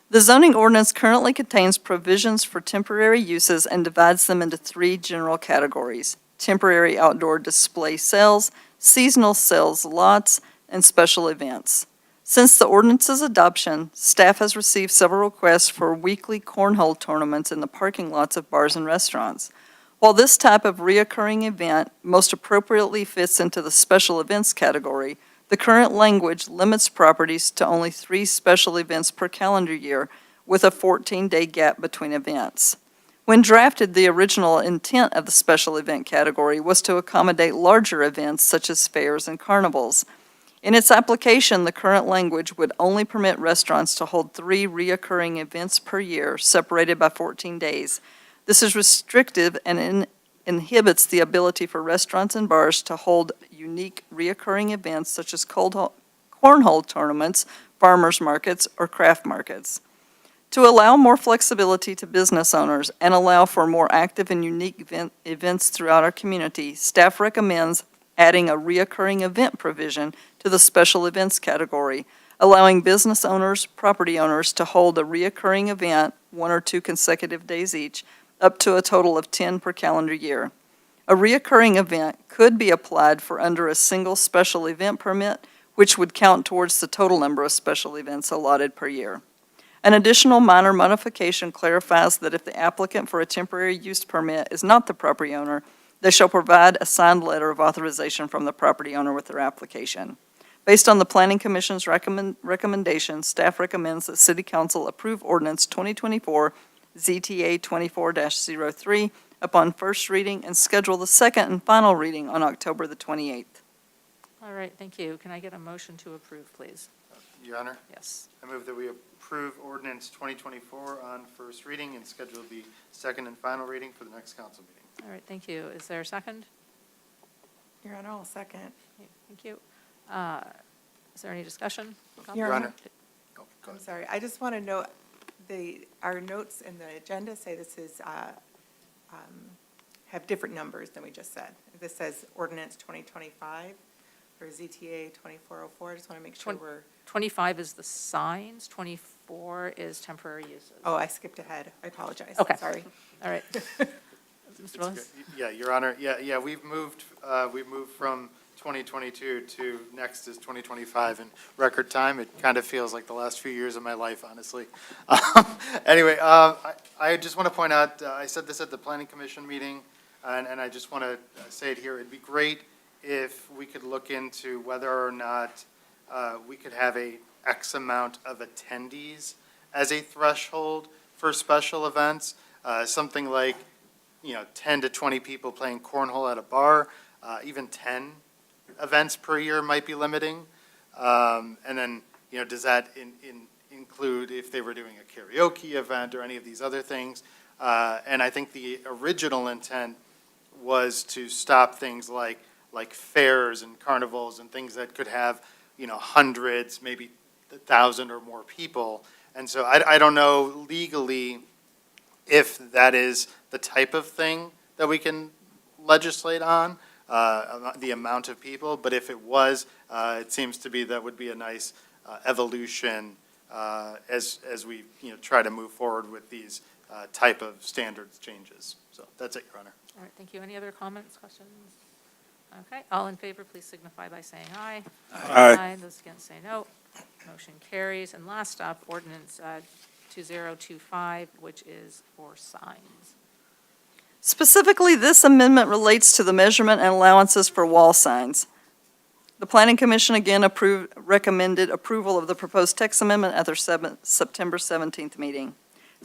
[SPEAKER 11] The zoning ordinance currently contains provisions for temporary uses and divides them into three general categories: temporary outdoor display sales, seasonal sales lots, and special events. Since the ordinance's adoption, staff has received several requests for weekly cornhole tournaments in the parking lots of bars and restaurants. While this type of reoccurring event most appropriately fits into the special events category, the current language limits properties to only 3 special events per calendar year, with a 14-day gap between events. When drafted, the original intent of the special event category was to accommodate larger events such as fairs and carnivals. In its application, the current language would only permit restaurants to hold 3 reoccurring events per year, separated by 14 days. This is restrictive and inhibits the ability for restaurants and bars to hold unique reoccurring events such as cornhole tournaments, farmers markets, or craft markets. To allow more flexibility to business owners and allow for more active and unique events throughout our community, staff recommends adding a reoccurring event provision to the special events category, allowing business owners, property owners to hold a reoccurring event, 1 or 2 consecutive days each, up to a total of 10 per calendar year. A reoccurring event could be applied for under a single special event permit, which would count towards the total number of special events allotted per year. An additional minor modification clarifies that if the applicant for a temporary use permit is not the property owner, they shall provide a signed letter of authorization from the property owner with their application. Based on the Planning Commission's recommendation, staff recommends that City Council approve ordinance 2024 ZTA 24-03 upon first reading and schedule the second and final reading on October the 28th.
[SPEAKER 1] All right, thank you. Can I get a motion to approve, please?
[SPEAKER 12] Your Honor,
[SPEAKER 1] Yes.
[SPEAKER 12] I move that we approve ordinance 2024 on first reading and schedule the second and final reading for the next council meeting.
[SPEAKER 1] All right, thank you. Is there a second?
[SPEAKER 5] Your Honor, I'll second.
[SPEAKER 1] Okay, thank you. Is there any discussion?
[SPEAKER 12] Your Honor. Oh, go
[SPEAKER 5] I'm
[SPEAKER 12] ahead.
[SPEAKER 5] sorry, I just want to note, our notes in the agenda say this is, have different numbers than we just said. This says ordinance 2025 for ZTA 2404. I just want to make sure we're,
[SPEAKER 1] 25 is the signs, 24 is temporary uses.
[SPEAKER 5] oh, I skipped ahead. I apologize.
[SPEAKER 1] Okay.
[SPEAKER 5] Sorry.
[SPEAKER 1] All right. Mr. Willis?
[SPEAKER 12] Yeah, Your Honor, yeah, we've moved from 2022 to next is 2025 in record time. It kind of feels like the last few years of my life, honestly. Anyway, I just want to point out, I said this at the Planning Commission meeting, and I just want to say it here. It'd be great if we could look into whether or not we could have a X amount of attendees as a threshold for special events, something like 10 to 20 people playing cornhole at a bar, even 10 events per year might be limiting. And then, does that include if they were doing a karaoke event or any of these other things? And I think the original intent was to stop things like like fairs and carnivals and things that could have, hundreds, maybe 1,000 or more people. And so I don't know legally if that is the type of thing that we can legislate on, the amount of people, but if it was, it seems to be that would be a nice evolution as we, try to move forward with these type of standards changes. So that's it, Your Honor.
[SPEAKER 1] All right, thank you. Any other comments, questions? Okay, all in favor, please signify by saying aye.
[SPEAKER 4] Aye.
[SPEAKER 1] Those against say no. Motion carries. And last up, ordinance 2025, which is for signs.
[SPEAKER 11] Specifically, this amendment relates to the measurement and allowances for wall signs. The Planning Commission again recommended approval of the proposed text amendment at their September 17th meeting.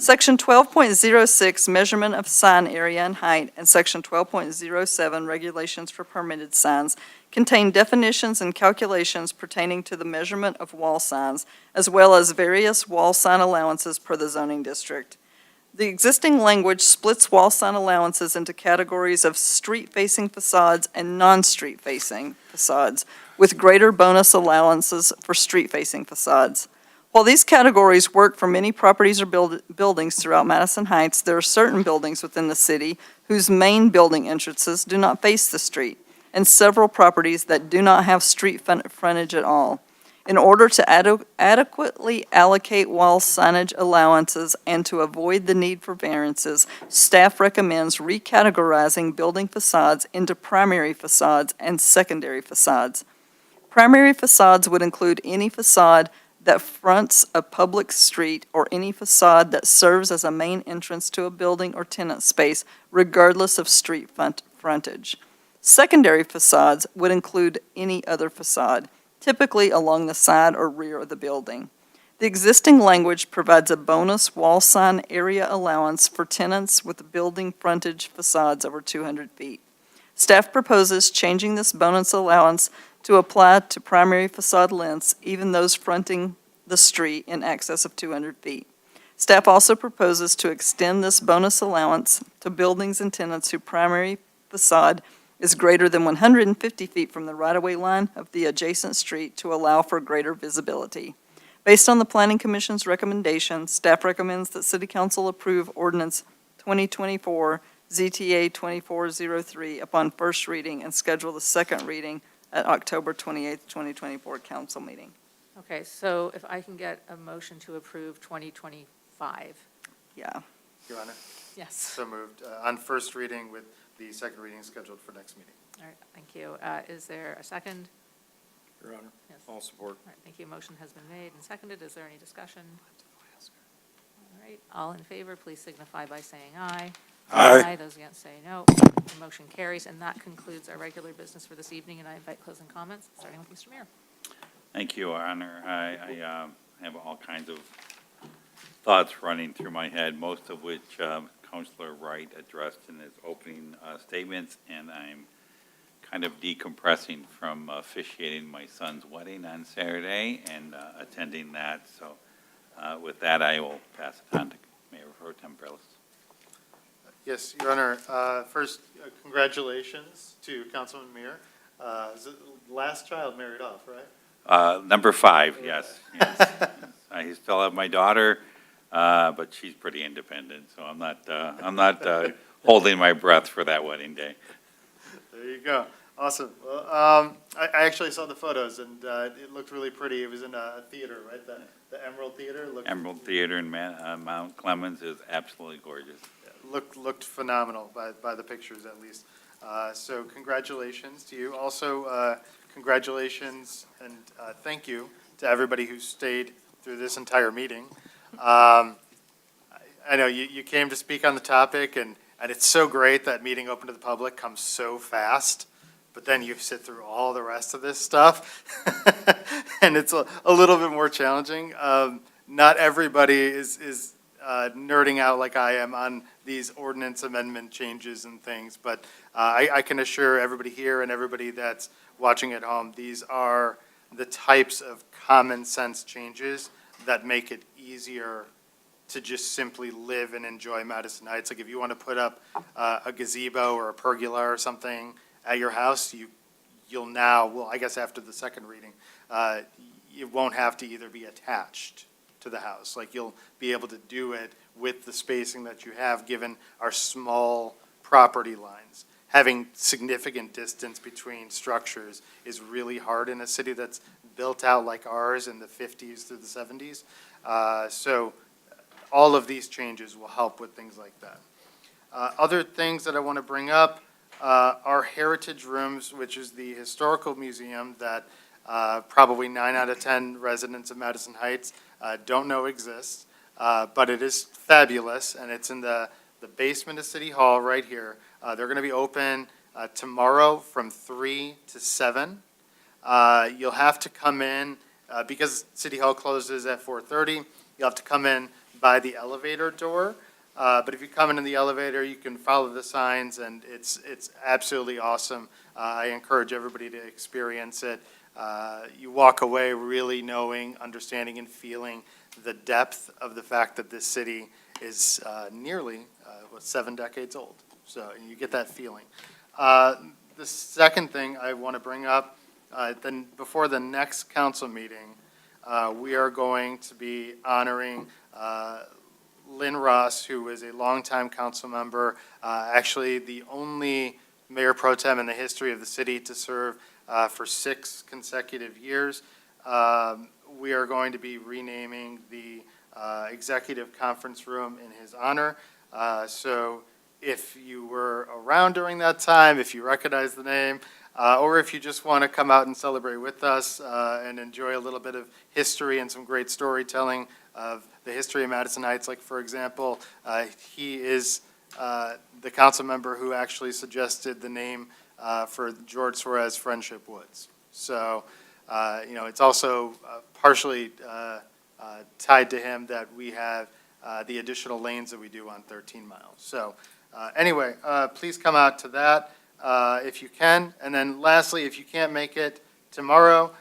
[SPEAKER 11] Section 12.06, measurement of sign area and height, and Section 12.07, regulations for permitted signs, contain definitions and calculations pertaining to the measurement of wall signs, as well as various wall sign allowances per the zoning district. The existing language splits wall sign allowances into categories of street-facing facades and non-street-facing facades, with greater bonus allowances for street-facing facades. While these categories work for many properties or buildings throughout Madison Heights, there are certain buildings within the city whose main building entrances do not face the street, and several properties that do not have street frontage at all. In order to adequately allocate wall signage allowances and to avoid the need for variances, staff recommends recategorizing building facades into primary facades and secondary facades. Primary facades would include any facade that fronts a public street or any facade that serves as a main entrance to a building or tenant space, regardless of street frontage. Secondary facades would include any other facade, typically along the side or rear of the building. The existing language provides a bonus wall sign area allowance for tenants with building frontage facades over 200 feet. Staff proposes changing this bonus allowance to apply to primary facade lengths, even those fronting the street in excess of 200 feet. Staff also proposes to extend this bonus allowance to buildings and tenants whose primary facade is greater than 150 feet from the right-of-way line of the adjacent street to allow for greater visibility. Based on the Planning Commission's recommendation, staff recommends that City Council approve Ordinance 2024 ZTA 2403 upon first reading and schedule the second reading at October 28th, 2024 council meeting.
[SPEAKER 1] Okay, so if I can get a motion to approve 2025.
[SPEAKER 12] Yeah. Your Honor,
[SPEAKER 1] Yes.
[SPEAKER 12] so moved. On first reading with the second reading scheduled for next meeting.
[SPEAKER 1] All right, thank you. Is there a second?
[SPEAKER 14] Your Honor,
[SPEAKER 1] Yes.
[SPEAKER 14] all support.
[SPEAKER 1] All right, thank you. Motion has been made and seconded. Is there any discussion? All right, all in favor, please signify by saying aye.
[SPEAKER 4] Aye.
[SPEAKER 1] Those against say no. The motion carries, and that concludes our regular business for this evening, and I invite closing comments, starting with Mr. Mayor.
[SPEAKER 13] Thank you, Your Honor. I have all kinds of thoughts running through my head, most of which Councilor Wright addressed in his opening statements, and I'm kind of decompressing from officiating my son's wedding on Saturday and attending that. So with that, I will pass it on to Mayor Pro Tem Perlis.
[SPEAKER 12] Yes, Your Honor. First, congratulations to Councilman Meir. Is it last child married off, right?
[SPEAKER 13] Number 5, yes. Yes. I still have my daughter, but she's pretty independent, so I'm not holding my breath for that wedding day.
[SPEAKER 12] There you go. Awesome. Well, I actually saw the photos, and it looked really pretty. It was in a theater, right? The Emerald Theater.
[SPEAKER 13] Emerald Theater in Mount Clemens is absolutely gorgeous.
[SPEAKER 12] Looked phenomenal by the pictures, at least. So congratulations to you. Also, congratulations and thank you to everybody who stayed through this entire meeting. I know you came to speak on the topic, and it's so great that meeting open to the public comes so fast, but then you sit through all the rest of this stuff, and it's a little bit more challenging. Not everybody is nerding out like I am on these ordinance amendment changes and things, but I can assure everybody here and everybody that's watching at home, these are the types of common sense changes that make it easier to just simply live and enjoy Madison Heights. Like if you want to put up a gazebo or a pergola or something at your house, you you'll now, well, I guess after the second reading, it won't have to either be attached to the house. Like, you'll be able to do it with the spacing that you have, given our small property lines. Having significant distance between structures is really hard in a city that's built out like ours in the 50s through the 70s. So all of these changes will help with things like that. Other things that I want to bring up are heritage rooms, which is the historical museum that probably 9 out of 10 residents of Madison Heights don't know exists. But it is fabulous, and it's in the basement of City Hall right here. They're going to be open tomorrow from 3 to 7. You'll have to come in, because City Hall closes at 4:30, you'll have to come in by the elevator door. But if you come in the elevator, you can follow the signs, and it's absolutely awesome. I encourage everybody to experience it. You walk away really knowing, understanding, and feeling the depth of the fact that this city is nearly 7 decades old. So you get that feeling. The second thing I want to bring up, then before the next council meeting, we are going to be honoring Lynn Ross, who is a longtime council member, actually the only mayor pro tem in the history of the city to serve for 6 consecutive years. We are going to be renaming the executive conference room in his honor. So if you were around during that time, if you recognize the name, or if you just want to come out and celebrate with us and enjoy a little bit of history and some great storytelling of the history of Madison Heights. Like, for example, he is the council member who actually suggested the name for George Suarez Friendship Woods. So, it's also partially tied to him that we have the additional lanes that we do on 13 miles. So anyway, please come out to that if you can. And then lastly, if you can't make it tomorrow,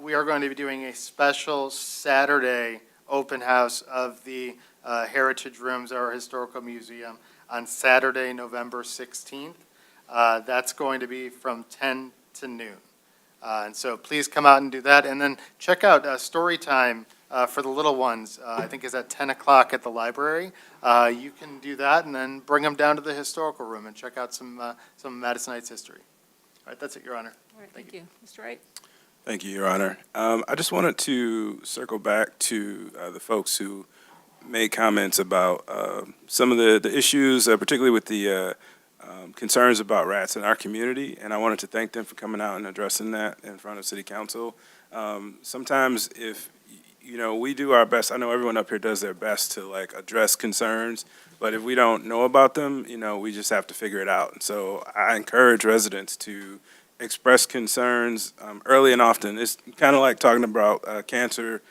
[SPEAKER 12] we are going to be doing a special Saturday open house of the Heritage Rooms, our historical museum, on Saturday, November 16th. That's going to be from 10 to noon. And so please come out and do that. And then check out story time for the little ones. I think is at 10 o'clock at the library. You can do that and then bring them down to the historical room and check out some Madison Heights history. All right, that's it, Your Honor.
[SPEAKER 1] All right, thank you. Mr. Wright?
[SPEAKER 15] Thank you, Your Honor. I just wanted to circle back to the folks who made comments about some of the issues, particularly with the concerns about rats in our community, and I wanted to thank them for coming out and addressing that in front of City Council. Sometimes if, we do our best, I know everyone up here does their best to address concerns, but if we don't know about them, we just have to figure it out. And so I encourage residents to express concerns early and often. It's kind of like talking about cancer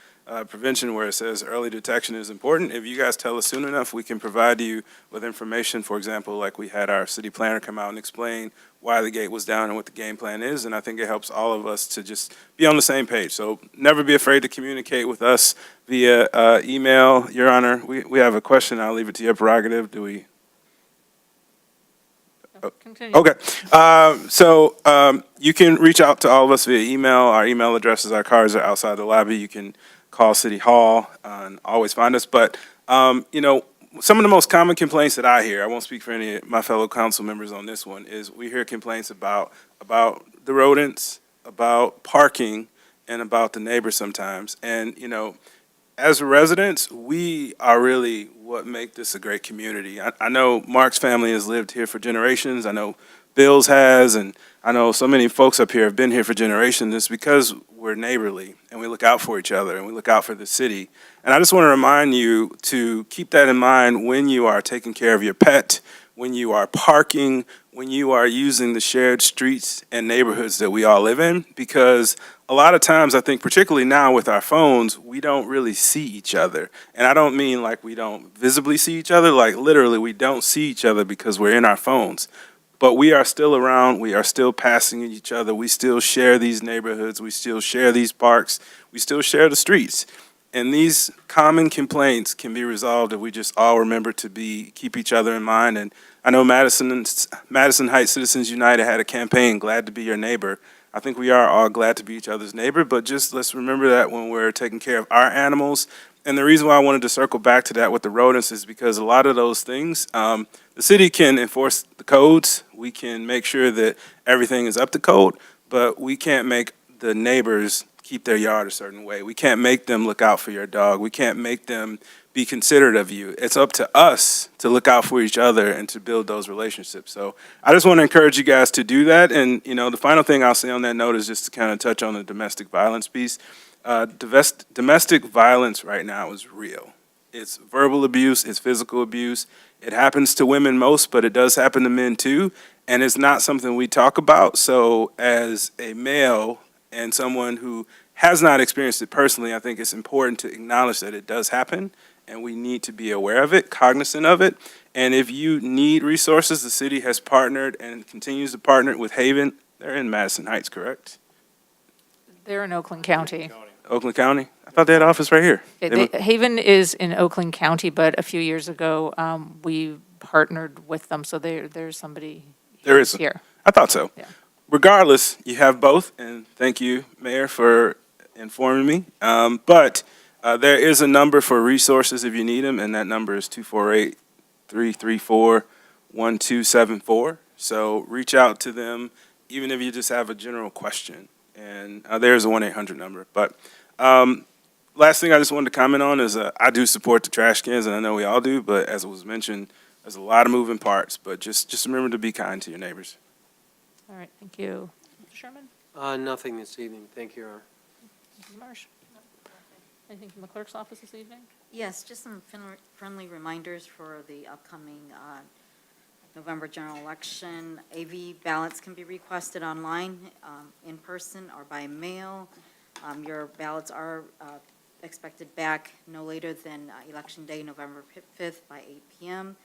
[SPEAKER 15] prevention, where it says early detection is important. If you guys tell us soon enough, we can provide you with information. For example, like we had our city planner come out and explain why the gate was down and what the game plan is, and I think it helps all of us to just be on the same page. So never be afraid to communicate with us via email. Your Honor, we have a question. I'll leave it to your prerogative. Do we?
[SPEAKER 1] Continue.
[SPEAKER 15] Okay. You can reach out to all of us via email. Our email addresses, our cards are outside the lobby. You can call City Hall and always find us. But, some of the most common complaints that I hear, I won't speak for any of my fellow council members on this one, is we hear complaints about the rodents, about parking, and about the neighbors sometimes. And, as residents, we are really what make this a great community. I know Mark's family has lived here for generations. I know Bill's has, and I know so many folks up here have been here for generations. It's because we're neighborly, and we look out for each other, and we look out for the city. And I just want to remind you to keep that in mind when you are taking care of your pet, when you are parking, when you are using the shared streets and neighborhoods that we all live in, because a lot of times, I think particularly now with our phones, we don't really see each other. And I don't mean like we don't visibly see each other, like literally we don't see each other because we're in our phones. But we are still around, we are still passing each other, we still share these neighborhoods, we still share these parks, we still share the streets. And these common complaints can be resolved if we just all remember to keep each other in mind. And I know Madison Heights Citizens United had a campaign, Glad to Be Your Neighbor. I think we are all glad to be each other's neighbor, but just let's remember that when we're taking care of our animals. And the reason why I wanted to circle back to that with the rodents is because a lot of those things, the city can enforce the codes. We can make sure that everything is up to code, but we can't make the neighbors keep their yard a certain way. We can't make them look out for your dog. We can't make them be considerate of you. It's up to us to look out for each other and to build those relationships. So I just want to encourage you guys to do that. And, you know, the final thing I'll say on that note is just to kind of touch on the domestic violence piece. Domestic violence right now is real. It's verbal abuse, it's physical abuse. It happens to women most, but it does happen to men too. And it's not something we talk about. So as a male and someone who has not experienced it personally, I think it's important to acknowledge that it does happen, and we need to be aware of it, cognizant of it. And if you need resources, the city has partnered and continues to partner with Haven. They're in Madison Heights, correct?
[SPEAKER 1] They're in Oakland County.
[SPEAKER 15] Oakland County? I thought they had an office right here.
[SPEAKER 1] Haven is in Oakland County, but a few years ago, we partnered with them, so there's somebody
[SPEAKER 15] There is.
[SPEAKER 1] here.
[SPEAKER 15] I thought so.
[SPEAKER 1] Yeah.
[SPEAKER 15] Regardless, you have both, and thank you, Mayor, for informing me. But there is a number for resources if you need them, and that number is 248-334-1274. So reach out to them, even if you just have a general question. And there's a 1-800 number. But last thing I just wanted to comment on is I do support the trash cans, and I know we all do, but as it was mentioned, there's a lot of moving parts. But just remember to be kind to your neighbors.
[SPEAKER 1] All right, thank you. Mr. Sherman?
[SPEAKER 16] Nothing this evening. Thank you, Your Honor.
[SPEAKER 1] Mrs. Marsh? Anything from the clerk's office this evening?
[SPEAKER 2] Yes, just some friendly reminders for the upcoming November general election. AV ballots can be requested online, in person, or by mail. Your ballots are expected back no later than Election Day, November 5th by 8 p.m.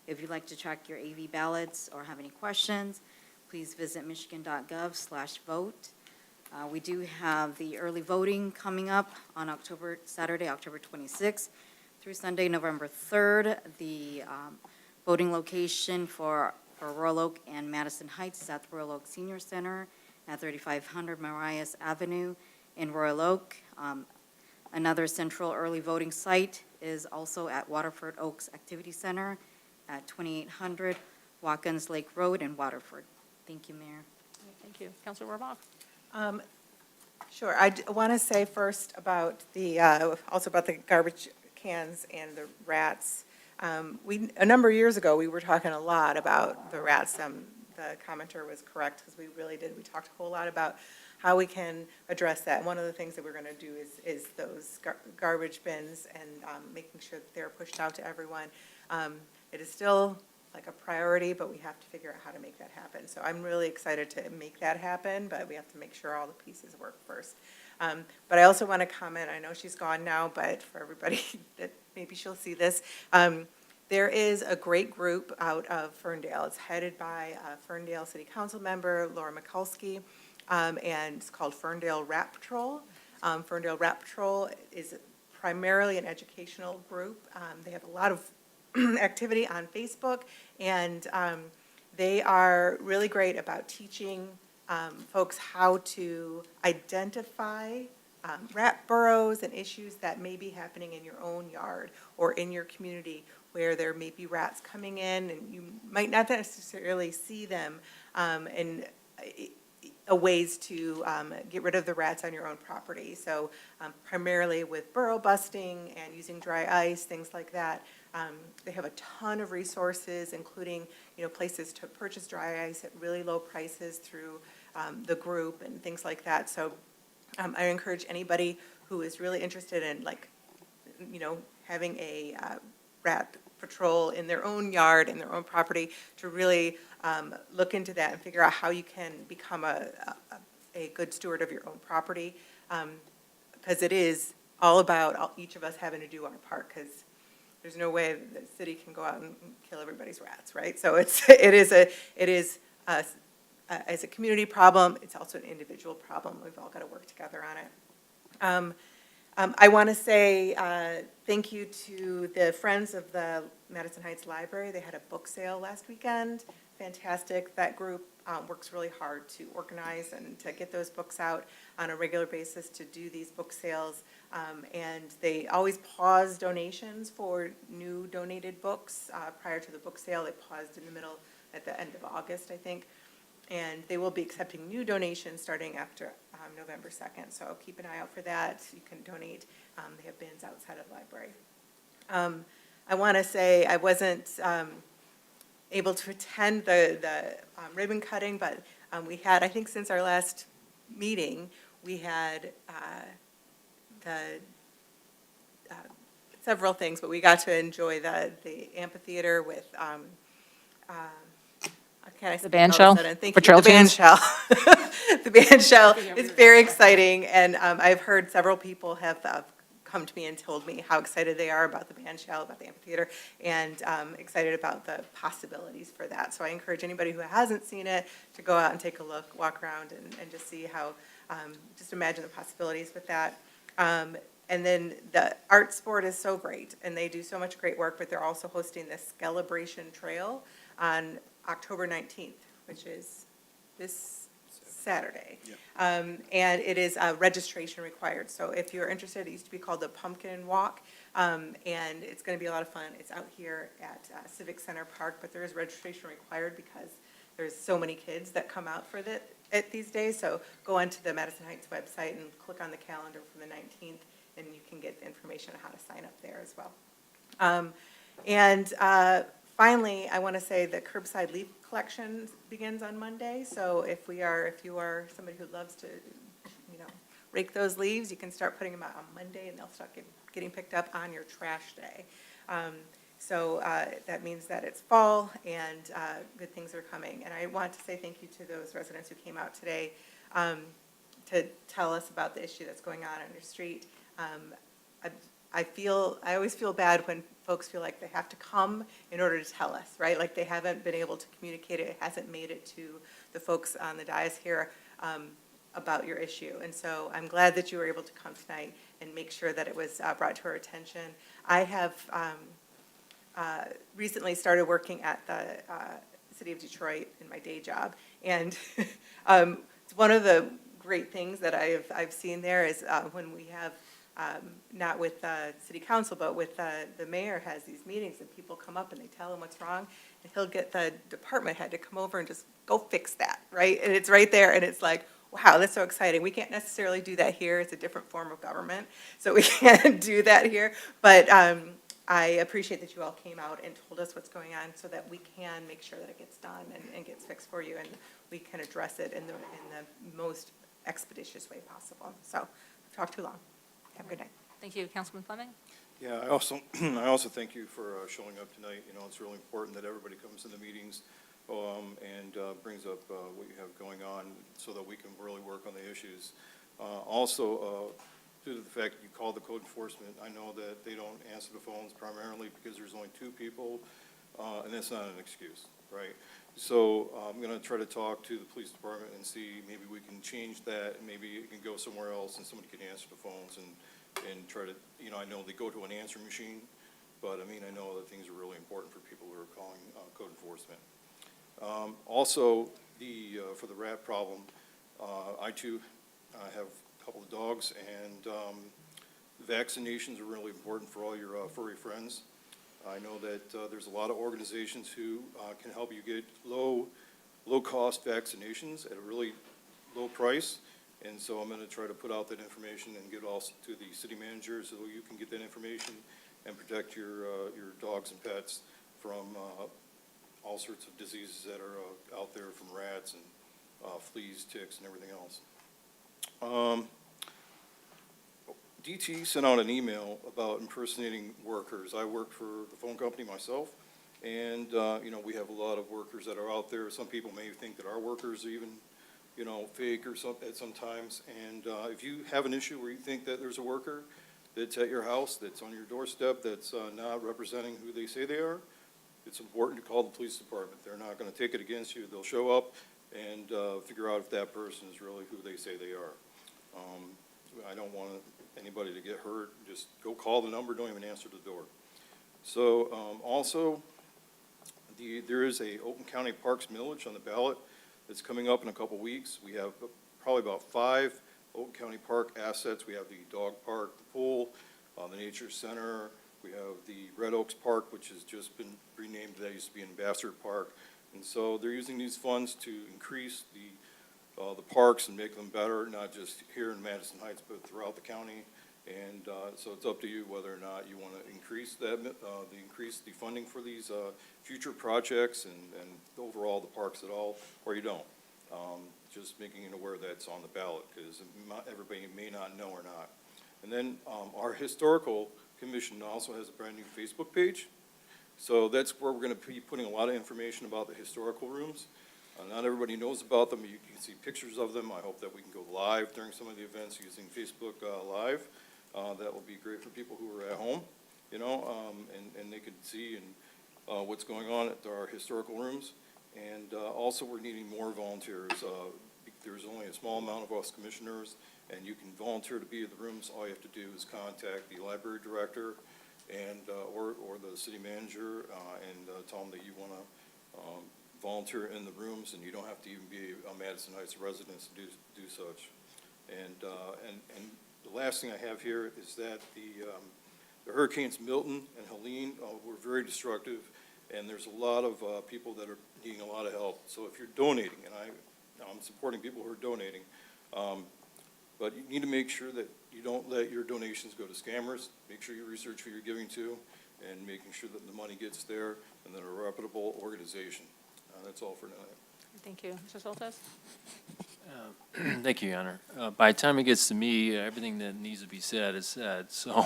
[SPEAKER 2] If you'd like to check your AV ballots or have any questions, please visit michigan.gov/vote. We do have the early voting coming up on Saturday, October 26th through Sunday, November 3rd. The voting location for Royal Oak and Madison Heights is at the Royal Oak Senior Center at 3500 Marias Avenue in Royal Oak. Another central early voting site is also at Waterford Oaks Activity Center at 2800 Watkins Lake Road in Waterford. Thank you, Mayor.
[SPEAKER 1] Thank you. Councilor Rohrbach?
[SPEAKER 5] Sure. I want to say first about also about the garbage cans and the rats. A number of years ago, we were talking a lot about the rats. The commenter was correct, because we really did. We talked a whole lot about how we can address that. One of the things that we're going to do is those garbage bins and making sure that they're pushed out to everyone. It is still like a priority, but we have to figure out how to make that happen. So I'm really excited to make that happen, but we have to make sure all the pieces work first. But I also want to comment, I know she's gone now, but for everybody that maybe she'll see this, there is a great group out of Ferndale. It's headed by a Ferndale City Council member, Laura Mikulski, and it's called Ferndale Rat Patrol. Ferndale Rat Patrol is primarily an educational group. They have a lot of activity on Facebook, and they are really great about teaching folks how to identify rat burrows and issues that may be happening in your own yard or in your community where there may be rats coming in and you might not necessarily see them, and ways to get rid of the rats on your own property. So primarily with burrow busting and using dry ice, things like that. They have a ton of resources, including places to purchase dry ice at really low prices through the group and things like that. So I encourage anybody who is really interested in having a rat patrol in their own yard, in their own property, to really look into that and figure out how you can become a good steward of your own property, because it is all about each of us having to do our part, because there's no way the city can go out and kill everybody's rats, right? So it is as a community problem. It's also an individual problem. We've all got to work together on it. I want to say thank you to the Friends of the Madison Heights Library. They had a book sale last weekend. Fantastic. That group works really hard to organize and to get those books out on a regular basis to do these book sales. And they always pause donations for new donated books. Prior to the book sale, they paused in the middle, at the end of August, I think. And they will be accepting new donations starting after November 2nd. So keep an eye out for that. You can donate. They have bins outside of the library. I want to say I wasn't able to attend the ribbon cutting, but we had, I think since our last meeting, we had several things, but we got to enjoy the amphitheater with
[SPEAKER 1] The band shell
[SPEAKER 5] Thank
[SPEAKER 1] for
[SPEAKER 5] you.
[SPEAKER 1] trail
[SPEAKER 5] The band
[SPEAKER 1] teams?
[SPEAKER 5] shell. The band shell is very exciting, and I've heard several people have come to me and told me how excited they are about the band shell, about the amphitheater, and excited about the possibilities for that. So I encourage anybody who hasn't seen it to go out and take a look, walk around, and just see how, just imagine the possibilities with that. And then the art sport is so great, and they do so much great work, but they're also hosting this Celebration Trail on October 19th, which is this Saturday. And it is registration required. So if you're interested, it used to be called the Pumpkin Walk, and it's going to be a lot of fun. It's out here at Civic Center Park, but there is registration required because there's so many kids that come out for it these days. So go onto the Madison Heights website and click on the calendar for the 19th, and you can get information on how to sign up there as well. Finally, I want to say the curbside leaf collection begins on Monday. So if you are somebody who loves to, rake those leaves, you can start putting them out on Monday, and they'll start getting picked up on your trash day. So that means that it's fall and good things are coming. And I want to say thank you to those residents who came out today to tell us about the issue that's going on your street. I always feel bad when folks feel like they have to come in order to tell us, right? Like they haven't been able to communicate it. It hasn't made it to the folks on the dais here about your issue. And so I'm glad that you were able to come tonight and make sure that it was brought to our attention. I have recently started working at the City of Detroit in my day job. And one of the great things that I've seen there is when we have not with city council, but with the mayor has these meetings and people come up and they tell him what's wrong. And he'll get the department head to come over and just go fix that, right? And it's right there and it's like, wow, that's so exciting. We can't necessarily do that here. It's a different form of government. So we can't do that here. But I appreciate that you all came out and told us what's going on so that we can make sure that it gets done and gets fixed for you and we can address it in the most expeditious way possible. So I've talked too long. Have a good night.
[SPEAKER 1] Thank you. Councilman Fleming?
[SPEAKER 14] Yeah, I also thank you for showing up tonight. It's really important that everybody comes to the meetings and brings up what you have going on so that we can really work on the issues. Also, due to the fact that you called the code enforcement, I know that they don't answer the phones primarily because there's only 2 people, and that's not an excuse, right? So I'm going to try to talk to the police department and see maybe we can change that and maybe it can go somewhere else and somebody can answer the phones and try to, I know they go to an answer machine, but I know that things are really important for people who are calling code enforcement. Also, for the rat problem, I too have a couple of dogs and vaccinations are really important for all your furry friends. I know that there's a lot of organizations who can help you get low-cost vaccinations at a really low price. And so I'm going to try to put out that information and give it also to the city manager so you can get that information and protect your dogs and pets from all sorts of diseases that are out there from rats and fleas, ticks, and everything else. DT sent out an email about impersonating workers. I work for the phone company myself, and, we have a lot of workers that are out there. Some people may think that our workers are even, fake or at some times. And if you have an issue where you think that there's a worker that's at your house, that's on your doorstep, that's not representing who they say they are, it's important to call the police department. They're not going to take it against you. They'll show up and figure out if that person is really who they say they are. I don't want anybody to get hurt. Just go call the number, don't even answer the door. So also, there is a Oakland County Parks millage on the ballot that's coming up in a couple weeks. We have probably about 5 Oakland County Park assets. We have the dog park, the pool, the nature center. We have the Red Oaks Park, which has just been renamed. That used to be Ambassador Park. And so they're using these funds to increase the parks and make them better, not just here in Madison Heights, but throughout the county. And so it's up to you whether or not you want to increase that, increase the funding for these future projects and overall the parks at all, or you don't. Just making it aware that's on the ballot, because everybody may not know or not. And then our historical commission also has a brand-new Facebook page. So that's where we're going to be putting a lot of information about the historical rooms. Not everybody knows about them. You can see pictures of them. I hope that we can go live during some of the events using Facebook Live. That will be great for people who are at home, you know, and they can see what's going on at our historical rooms. And also, we're needing more volunteers. There's only a small amount of us commissioners, and you can volunteer to be in the rooms. All you have to do is contact the library director and or the city manager and tell them that you want to volunteer in the rooms, and you don't have to even be a Madison Heights resident to do such. And the last thing I have here is that the hurricanes Milton and Helene were very destructive, and there's a lot of people that are needing a lot of help. So if you're donating, and I'm supporting people who are donating, but you need to make sure that you don't let your donations go to scammers. Make sure you research who you're giving to, and making sure that the money gets there, and that a reputable organization. That's all for now.
[SPEAKER 1] Thank you. Mr. Soltis?
[SPEAKER 16] Thank you, Your Honor. By the time it gets to me, everything that needs to be said is said, so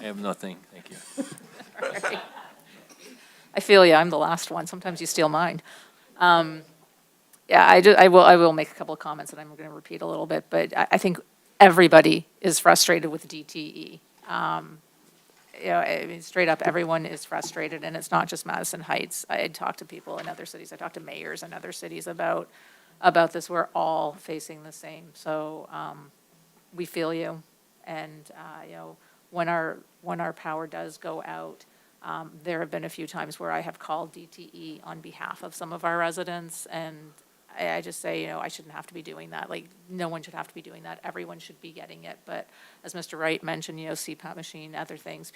[SPEAKER 16] I have nothing. Thank you.
[SPEAKER 1] All right. I feel you. I'm the last one. Sometimes you steal mine. Yeah, I will make a couple of comments, and I'm going to repeat a little bit, but I think everybody is frustrated with DTE. You know, I mean, straight up, everyone is frustrated, and it's not just Madison Heights. I had talked to people in other cities. I talked to mayors in other cities about this. We're all facing the same. So we feel you, and you know, when our power does go out, there have been a few times where I have called DTE on behalf of some of our residents, and I just say, you know, I shouldn't have to be doing that. Like, no one should have to be doing that. Everyone should be getting it. But as Mr. Wright mentioned, you know, CPAP machine, other things,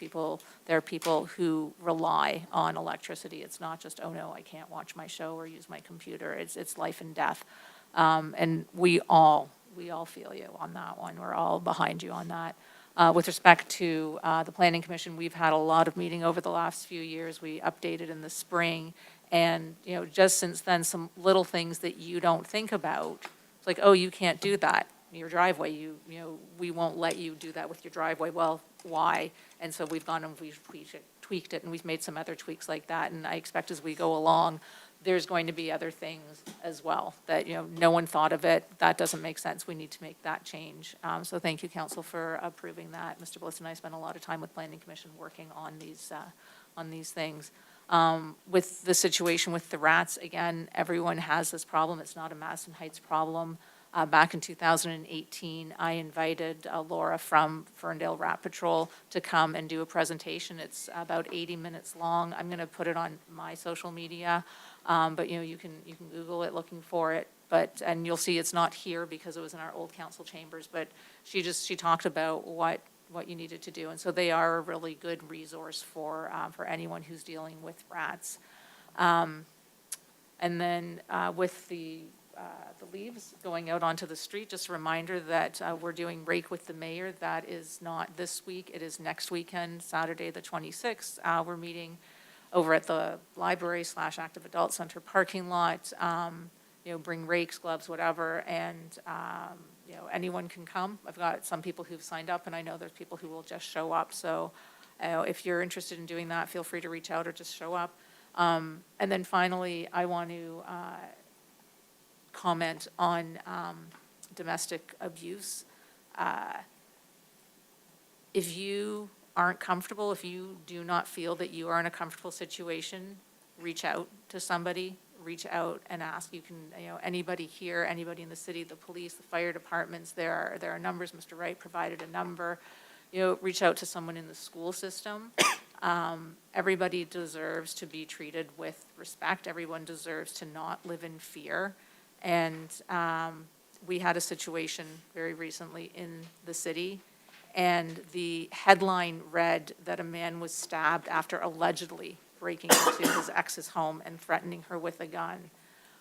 [SPEAKER 1] there are people who rely on electricity. It's not just, oh no, I can't watch my show or use my computer. It's life and death. And we all feel you on that one. We're all behind you on that. With respect to the Planning Commission, we've had a lot of meeting over the last few years. We updated in the spring. And, you know, just since then, some little things that you don't think about. It's like, oh, you can't do that. Your driveway, you know, we won't let you do that with your driveway. Well, why? And so we've gone and we've tweaked it, and we've made some other tweaks like that. And I expect as we go along, there's going to be other things as well that, you know, no one thought of it. That doesn't make sense. We need to make that change. So thank you, Council, for approving that. Mr. Bliss and I spent a lot of time with Planning Commission working on these things. With the situation with the rats, again, everyone has this problem. It's not a Madison Heights problem. Back in 2018, I invited Laura from Ferndale Rat Patrol to come and do a presentation. It's about 80 minutes long. I'm going to put it on my social media, but you know, you can Google it looking for it. And you'll see it's not here because it was in our old council chambers. But she talked about what you needed to do, and so they are a really good resource for anyone who's dealing with rats. And then with the leaves going out onto the street, just a reminder that we're doing Rake with the Mayor. That is not this week, it is next weekend, Saturday the 26th. We're meeting over at the library / Active Adult Center parking lot. You know, bring rakes, gloves, whatever, and you know, anyone can come. I've got some people who've signed up, and I know there's people who will just show up. So if you're interested in doing that, feel free to reach out or just show up. And then finally, I want to comment on domestic abuse. If you aren't comfortable, if you do not feel that you are in a comfortable situation, reach out to somebody, reach out and ask. You can, anybody here, anybody in the city, the police, the fire departments, there are numbers. Mr. Wright provided a number. Reach out to someone in the school system. Everybody deserves to be treated with respect. Everyone deserves to not live in fear. And we had a situation very recently in the city, and the headline read that a man was stabbed after allegedly breaking into his ex's home and threatening her with a gun,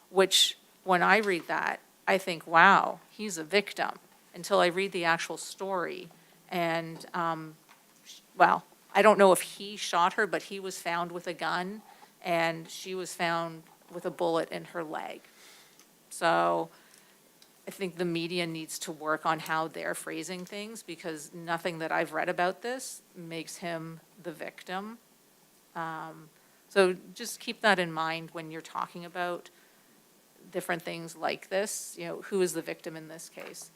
[SPEAKER 1] which, when I read that, I think, wow, he's a victim, until I read the actual story. And, well, I don't know if he shot her, but he was found with a gun, and she was found with a bullet in her leg. So I think the media needs to work on how they're phrasing things, because nothing that I've read about this makes him the victim. So just keep that in mind when you're talking about different things like this, who is the victim in this case.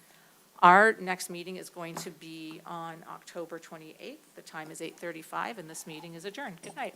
[SPEAKER 1] Our next meeting is going to be on October 28th. The time is 8:35, and this meeting is adjourned. Good night.